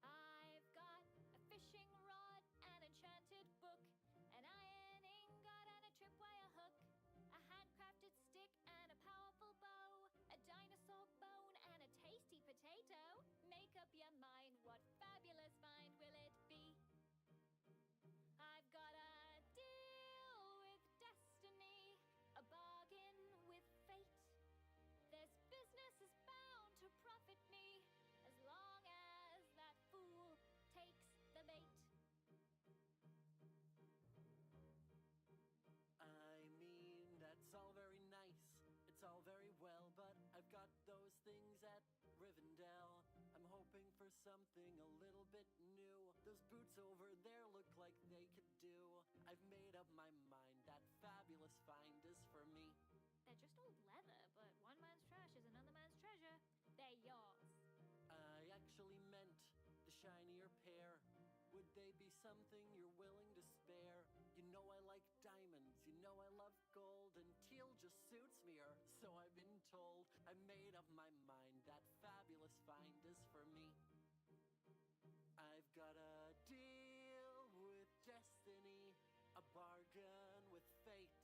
I've got a fishing rod, an enchanted book, an iron ingot and a tripwire hook, a handcrafted stick and a powerful bow, a dinosaur bone and a tasty potato. Make up your mind, what fabulous find will it be? I've got a deal with destiny, a bargain with fate. This business is bound to profit me, as long as that fool takes the bait. I mean, that's all very nice, it's all very well, but I've got those things at Rivendell. I'm hoping for something a little bit new. Those boots over there look like they could do. I've made up my mind, that fabulous find is for me. They're just old leather, but one man's trash is another man's treasure. They're yours. I actually meant the shinier pair. Would they be something you're willing to spare? You know I like diamonds, you know I love gold, and teal just suits me, or so I've been told. I made up my mind, that fabulous find is for me. I've got a deal with destiny, a bargain with fate.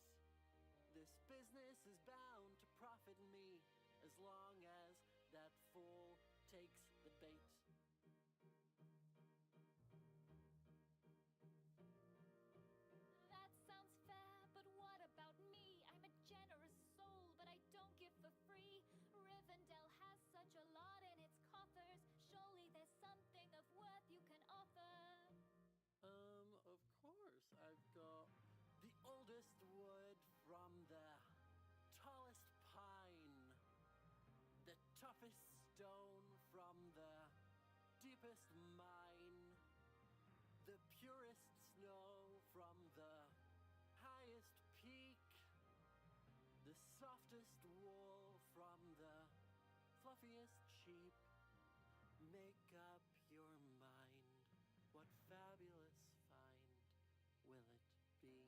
This business is bound to profit me, as long as that fool takes the bait. That sounds fair, but what about me? I'm a generous soul, but I don't give for free. Rivendell has such a lot in its coffers. Surely there's something of worth you can offer. Of course, I've got the oldest wood from the tallest pine, the toughest stone from the deepest mine, the purest snow from the highest peak, the softest wool from the fluffiest sheep. Make up your mind, what fabulous find will it be?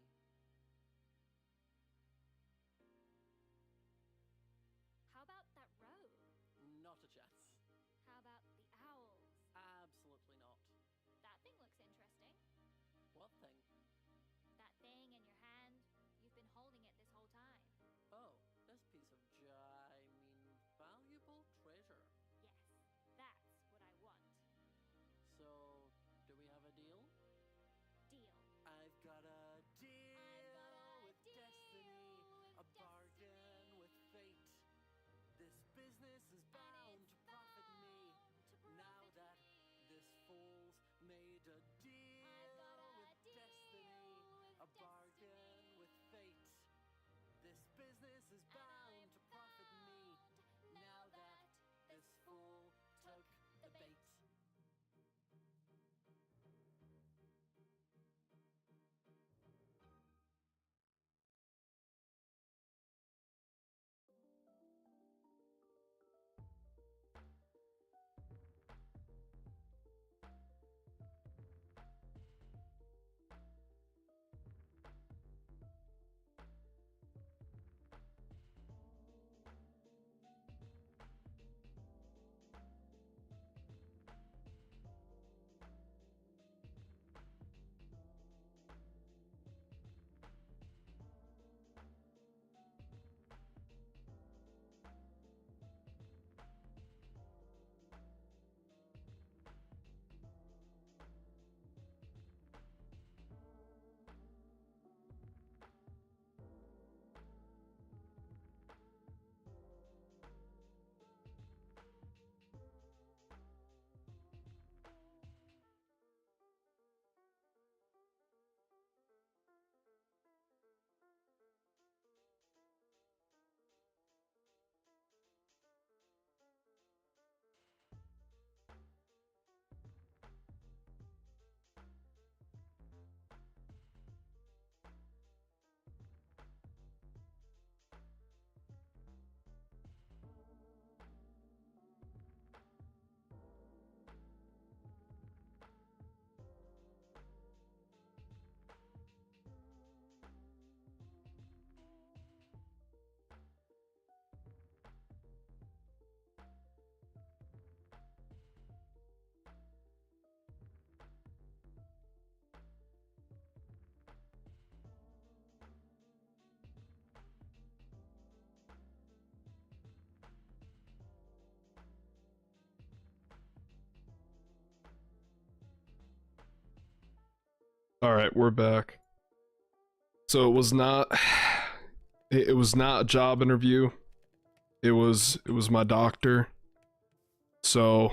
How about that robe? Not a chance. How about the owls? Absolutely not. That thing looks interesting. What thing? That thing in your hand, you've been holding it this whole time. Oh, this piece of valuable treasure. Yes, that's what I want. So, do we have a deal? Deal. I've got a deal with deal destiny, with a bargain with fate. This business is bound to profit me, now that this fool's made a deal I've got a with deal destiny. All right, we're back. So it was not it was not a job interview. It was my doctor. So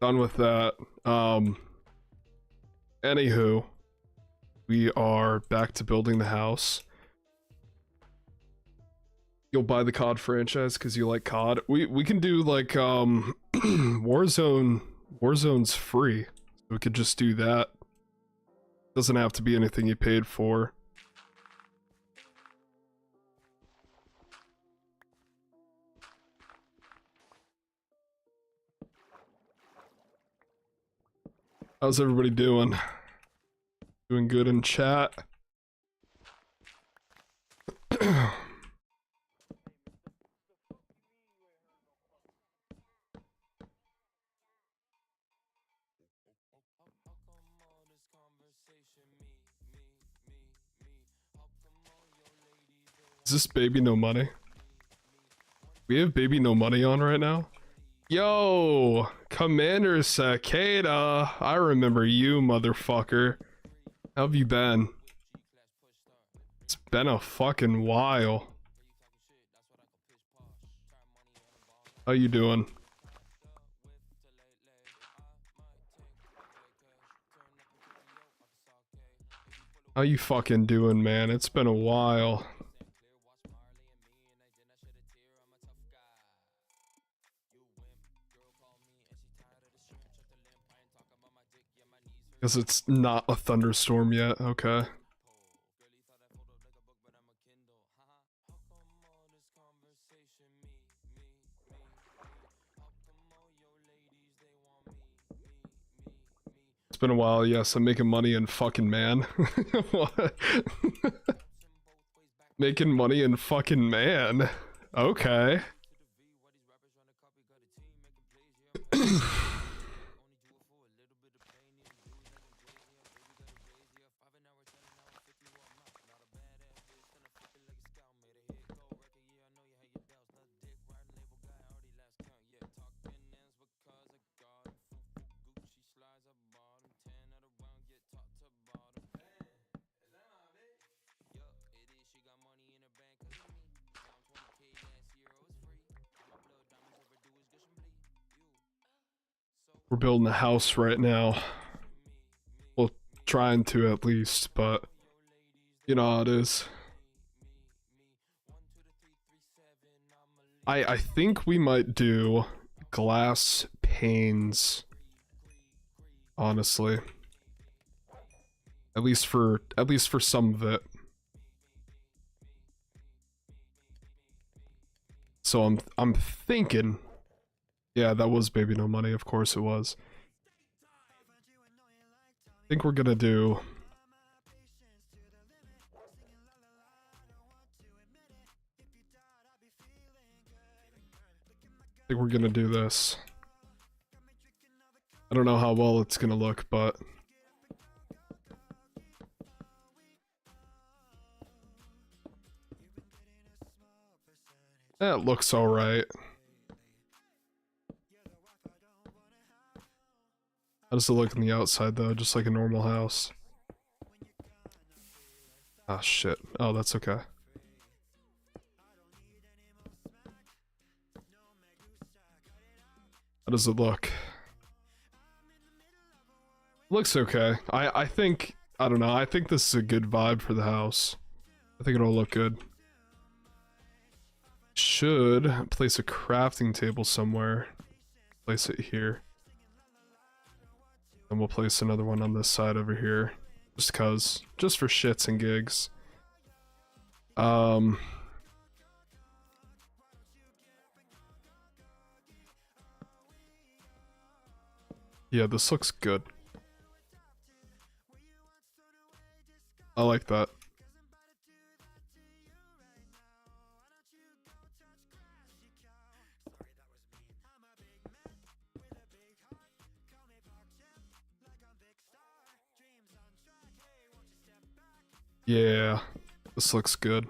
done with that. Anywho, we are back to building the house. You'll buy the COD franchise because you like COD. We can do like Warzone. Warzone's free. We could just do that. Doesn't have to be anything you paid for. How's everybody doing? Doing good in chat? Is this Baby No Money? We have Baby No Money on right now? Yo, Commander Sakeda, I remember you, motherfucker. How have you been? It's been a fucking while. How you doing? How you fucking doing, man? It's been a while. Guess it's not a thunderstorm yet, okay. It's been a while, yes, I'm making money in fucking man. What? Making money in fucking man. Okay. We're building a house right now. Well, trying to at least, but you know how it is. I think we might do glass panes. Honestly. At least for some of it. So I'm thinking. Yeah, that was Baby No Money, of course it was. I think we're gonna do... I think we're gonna do this. I don't know how well it's gonna look, but... That looks alright. How does it look on the outside though? Just like a normal house. Ah, shit. Oh, that's okay. How does it look? Looks okay. I think, I don't know, I think this is a good vibe for the house. I think it'll look good. Should place a crafting table somewhere. Place it here. And we'll place another one on this side over here. Just cause. Just for shits and gigs. Yeah, this looks good. I like that. Yeah, this looks good.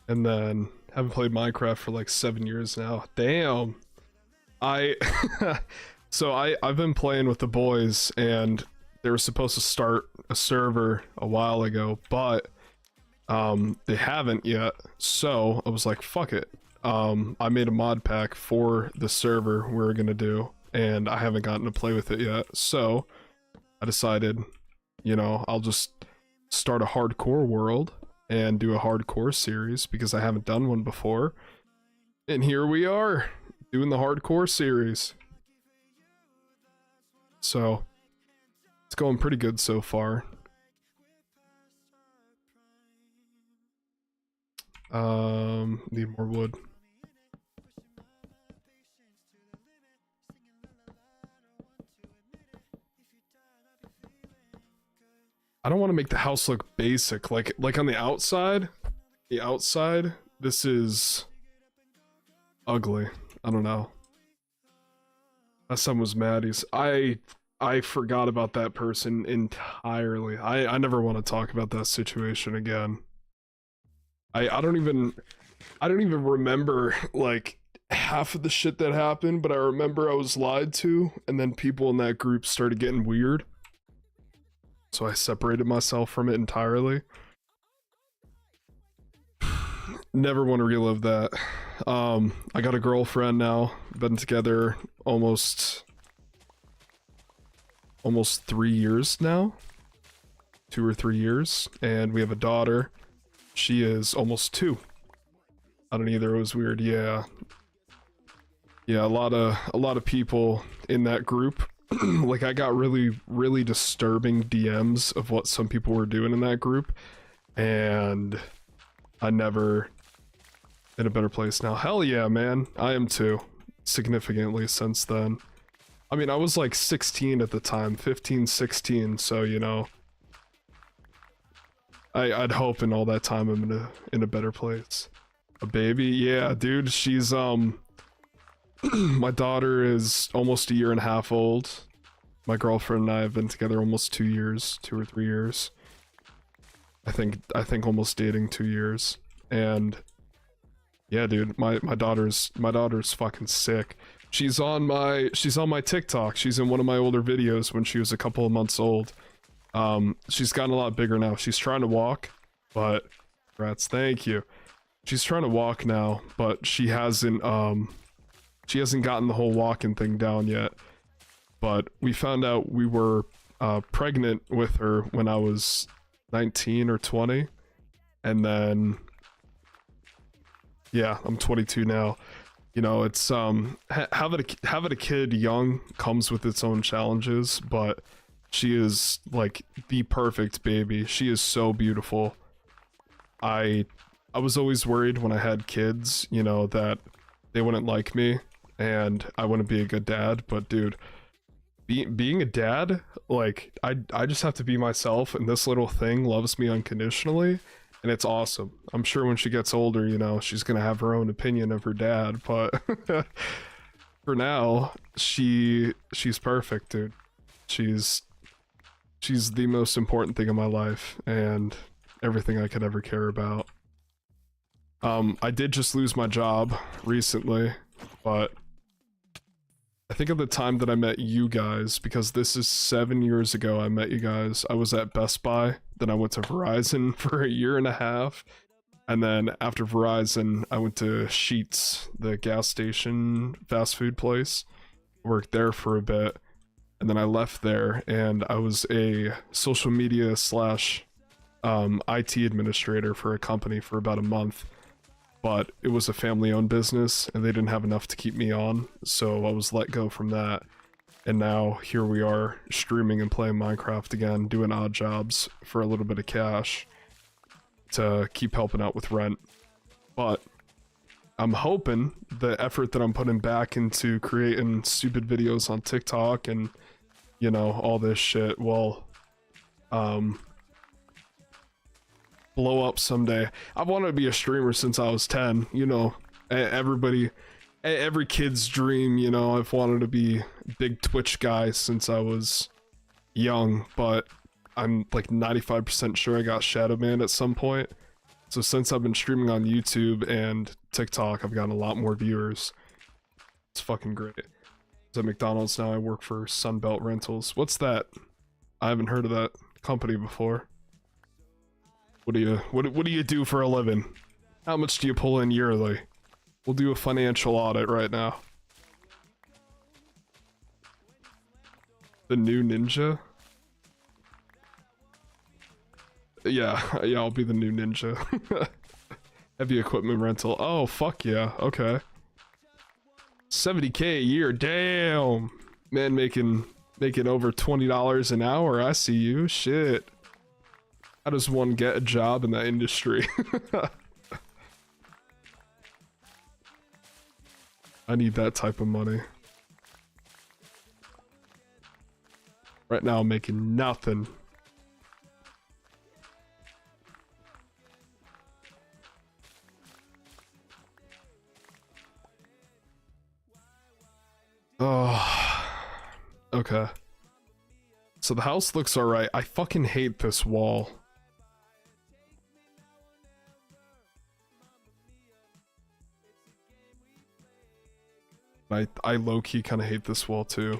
and then haven't played Minecraft for like 7 years now. Damn. I so I've been playing with the boys, and they were supposed to start a server a while ago, but they haven't yet. So I was like, fuck it. I made a mod pack for the server we were gonna do, and I haven't gotten to play with it yet. So I decided, you know, I'll just start a hardcore world and do a hardcore series because I haven't done one before. And here we are, doing the hardcore series. So it's going pretty good so far. Need more wood. I don't want to make the house look basic. Like on the outside, this is ugly. I don't know. That son was Maddie's. I forgot about that person entirely. I never want to talk about that situation again. I don't even remember like half of the shit that happened, but I remember I was lied to, and then people in that group started getting weird. So I separated myself from it entirely. Never want to relive that. I got a girlfriend now. Been together almost 3 years now. 2 or 3 years. And we have a daughter. She is almost 2. I don't either. It was weird. Yeah. Yeah, a lot of people in that group. Like, I got really disturbing DMs of what some people were doing in that group, and I never in a better place now. Hell yeah, man. I am too. Significantly since then. I mean, I was like 16 at the time, 15, 16, so, you know, I'd hope in all that time I'm in a better place. A baby? Yeah, dude, she's, my daughter is almost 1.5 years old. My girlfriend and I have been together almost 2 years, 2 or 3 years. I think almost dating 2 years. And yeah, dude, my daughter's fucking sick. She's on my TikTok. She's in one of my older videos when she was a couple of months old. She's gotten a lot bigger now. She's trying to walk, but rats, thank you. She's trying to walk now, but she hasn't gotten the whole walking thing down yet. But we found out we were pregnant with her when I was 19 or 20, and then yeah, I'm 22 now. You know, it's having a kid young comes with its own challenges, but she is like the perfect baby. She is so beautiful. I was always worried when I had kids, you know, that they wouldn't like me and I wouldn't be a good dad, but dude, being a dad, like, I just have to be myself, and this little thing loves me unconditionally, and it's awesome. I'm sure when she gets older, you know, she's gonna have her own opinion of her dad, but for now, she's perfect, dude. She's the most important thing in my life, and everything I could ever care about. I did just lose my job recently, but I think at the time that I met you guys, because this is 7 years ago I met you guys, I was at Best Buy, then I went to Verizon for 1.5 years, and then after Verizon, I went to Sheetz, the gas station fast food place, worked there for a bit, and then I left there, and I was a social media slash IT administrator for a company for about a month. But it was a family-owned business, and they didn't have enough to keep me on, so I was let go from that. And now, here we are, streaming and playing Minecraft again, doing odd jobs for a little bit of cash to keep helping out with rent. But I'm hoping the effort that I'm putting back into creating stupid videos on TikTok and, you know, all this shit will, blow up someday. I've wanted to be a streamer since I was 10, you know, every kid's dream, you know. I've wanted to be a big Twitch guy since I was young, but I'm like 95% sure I got shadow banned at some point, So since I've been streaming on YouTube and TikTok, I've gotten a lot more viewers. It's fucking great. At McDonald's now, I work for Sunbelt Rentals. What's that? I haven't heard of that company before. What do you do for a living? How much do you pull in yearly? We'll do a financial audit right now. The new ninja? Yeah, I'll be the new ninja. Heavy equipment rental. Oh, fuck yeah. Okay. 70K a year. Damn. Man making over $20 an hour. I see you. Shit. How does one get a job in that industry? I need that type of money. Right now I'm making nothing. Oh, okay. So the house looks alright. I fucking hate this wall. I low-key kind of hate this wall too.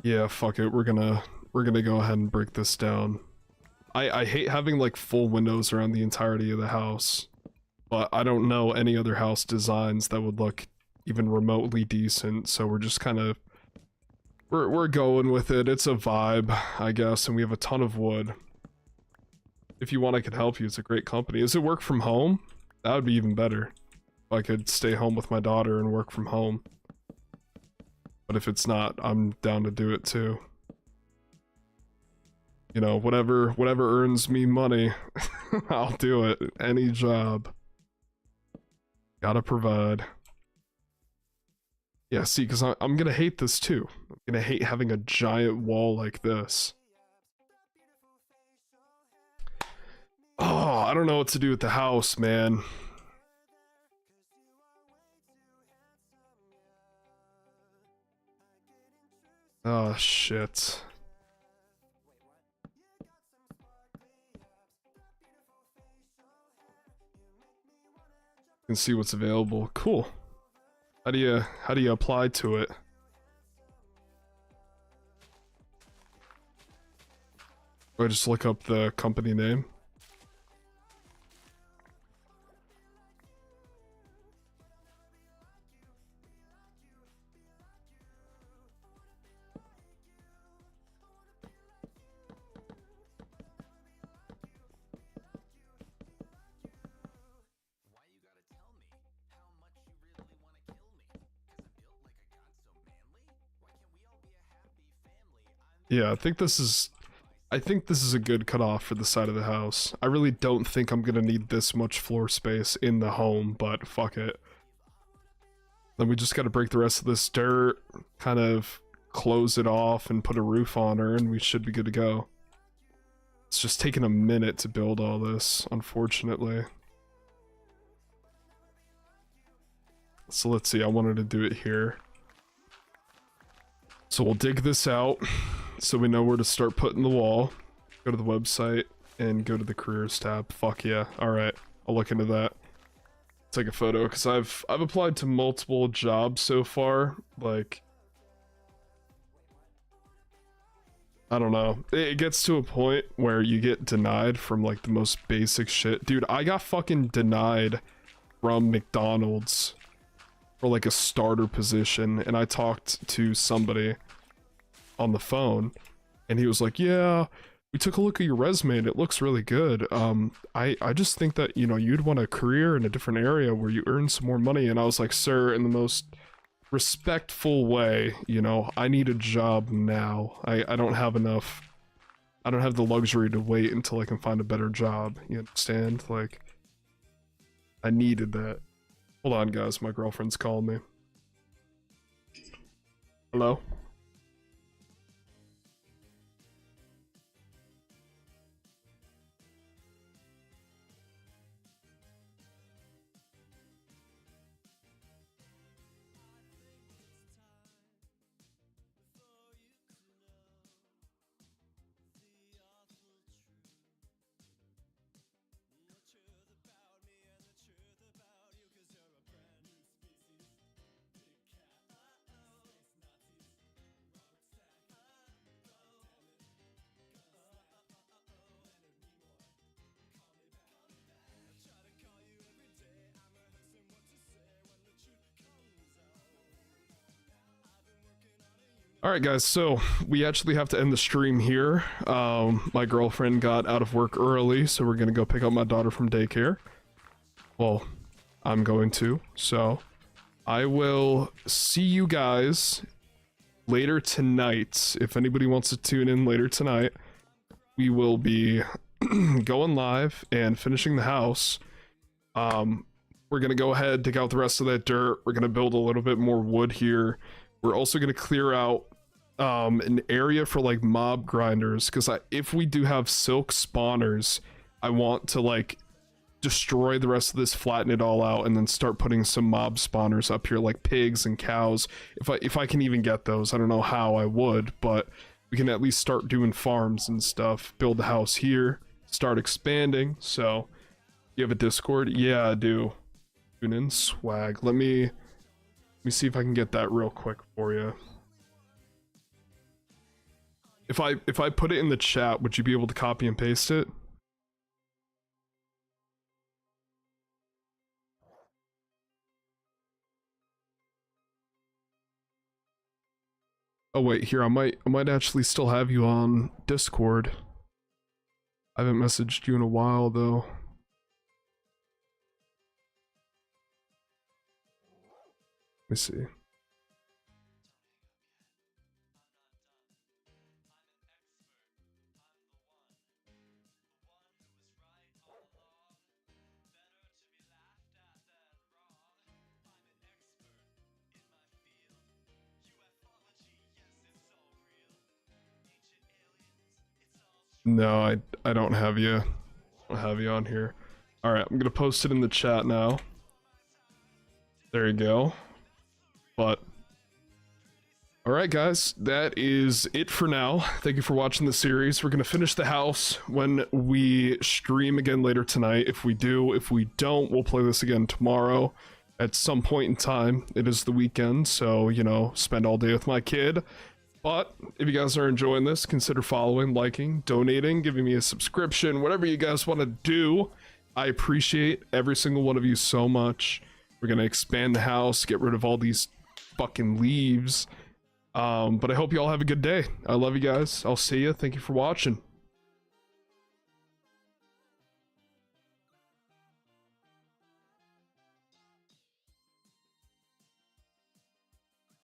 Yeah, fuck it. We're gonna go ahead and break this down. I hate having like full windows around the entirety of the house, but I don't know any other house designs that would look even remotely decent, so we're just kind of we're going with it. It's a vibe, I guess, and we have a ton of wood. If you want, I could help you. It's a great company. Does it work from home? That would be even better. If I could stay home with my daughter and work from home. But if it's not, I'm down to do it too. You know, whatever earns me money, I'll do it. Any job. Gotta provide. Yeah, see, because I'm gonna hate this too. I'm gonna hate having a giant wall like this. Oh, I don't know what to do with the house, man. Oh, shit. You can see what's available. Cool. How do you apply to it? Do I just look up the company name? Yeah, I think this is a good cutoff for the side of the house. I really don't think I'm gonna need this much floor space in the home, but fuck it. Then we just gotta break the rest of this dirt, kind of close it off and put a roof on her, and we should be good to go. It's just taking a minute to build all this, unfortunately. So let's see, I wanted to do it here. So we'll dig this out so we know where to start putting the wall. Go to the website and go to the careers tab. Fuck yeah. Alright, I'll look into that. Take a photo, because I've applied to multiple jobs so far. Like, I don't know. It gets to a point where you get denied from like the most basic shit. Dude, I got fucking denied from McDonald's for like a starter position, and I talked to somebody on the phone and he was like, yeah, we took a look at your resume and it looks really good. I just think that, you know, you'd want a career in a different area where you earn some more money. And I was like, sir, in the most respectful way, you know, I need a job now. I don't have enough, I don't have the luxury to wait until I can find a better job. You understand? Like, I needed that. Hold on, guys, my girlfriend's calling me. Hello? Alright guys, so we actually have to end the stream here. My girlfriend got out of work early, so we're gonna go pick up my daughter from daycare. Well, I'm going to, so I will see you guys later tonight. If anybody wants to tune in later tonight, we will be going live and finishing the house. We're gonna go ahead, dig out the rest of that dirt. We're gonna build a little bit more wood here. We're also gonna clear out an area for like mob grinders, because if we do have silk spawners, I want to like destroy the rest of this, flatten it all out, and then start putting some mob spawners up here, like pigs and cows. If I can even get those, I don't know how I would, but we can at least start doing farms and stuff. Build the house here, start expanding. So you have a Discord? Yeah, I do. Tune in, swag. Let me see if I can get that real quick for you. If I put it in the chat, would you be able to copy and paste it? Oh wait, here I might actually still have you on Discord. I haven't messaged you in a while though. Let me see. No, I don't have you. I don't have you on here. Alright, I'm gonna post it in the chat now. There you go. But alright guys, that is it for now. Thank you for watching the series. We're gonna finish the house when we stream again later tonight. If we do, if we don't, we'll play this again tomorrow at some point in time. It is the weekend, so you know, spend all day with my kid. But if you guys are enjoying this, consider following, liking, donating, giving me a subscription, whatever you guys want to do. I appreciate every single one of you so much. We're going to expand the house, get rid of all these fucking leaves. But I hope you all have a good day. I love you guys. I'll see you. Thank you for watching.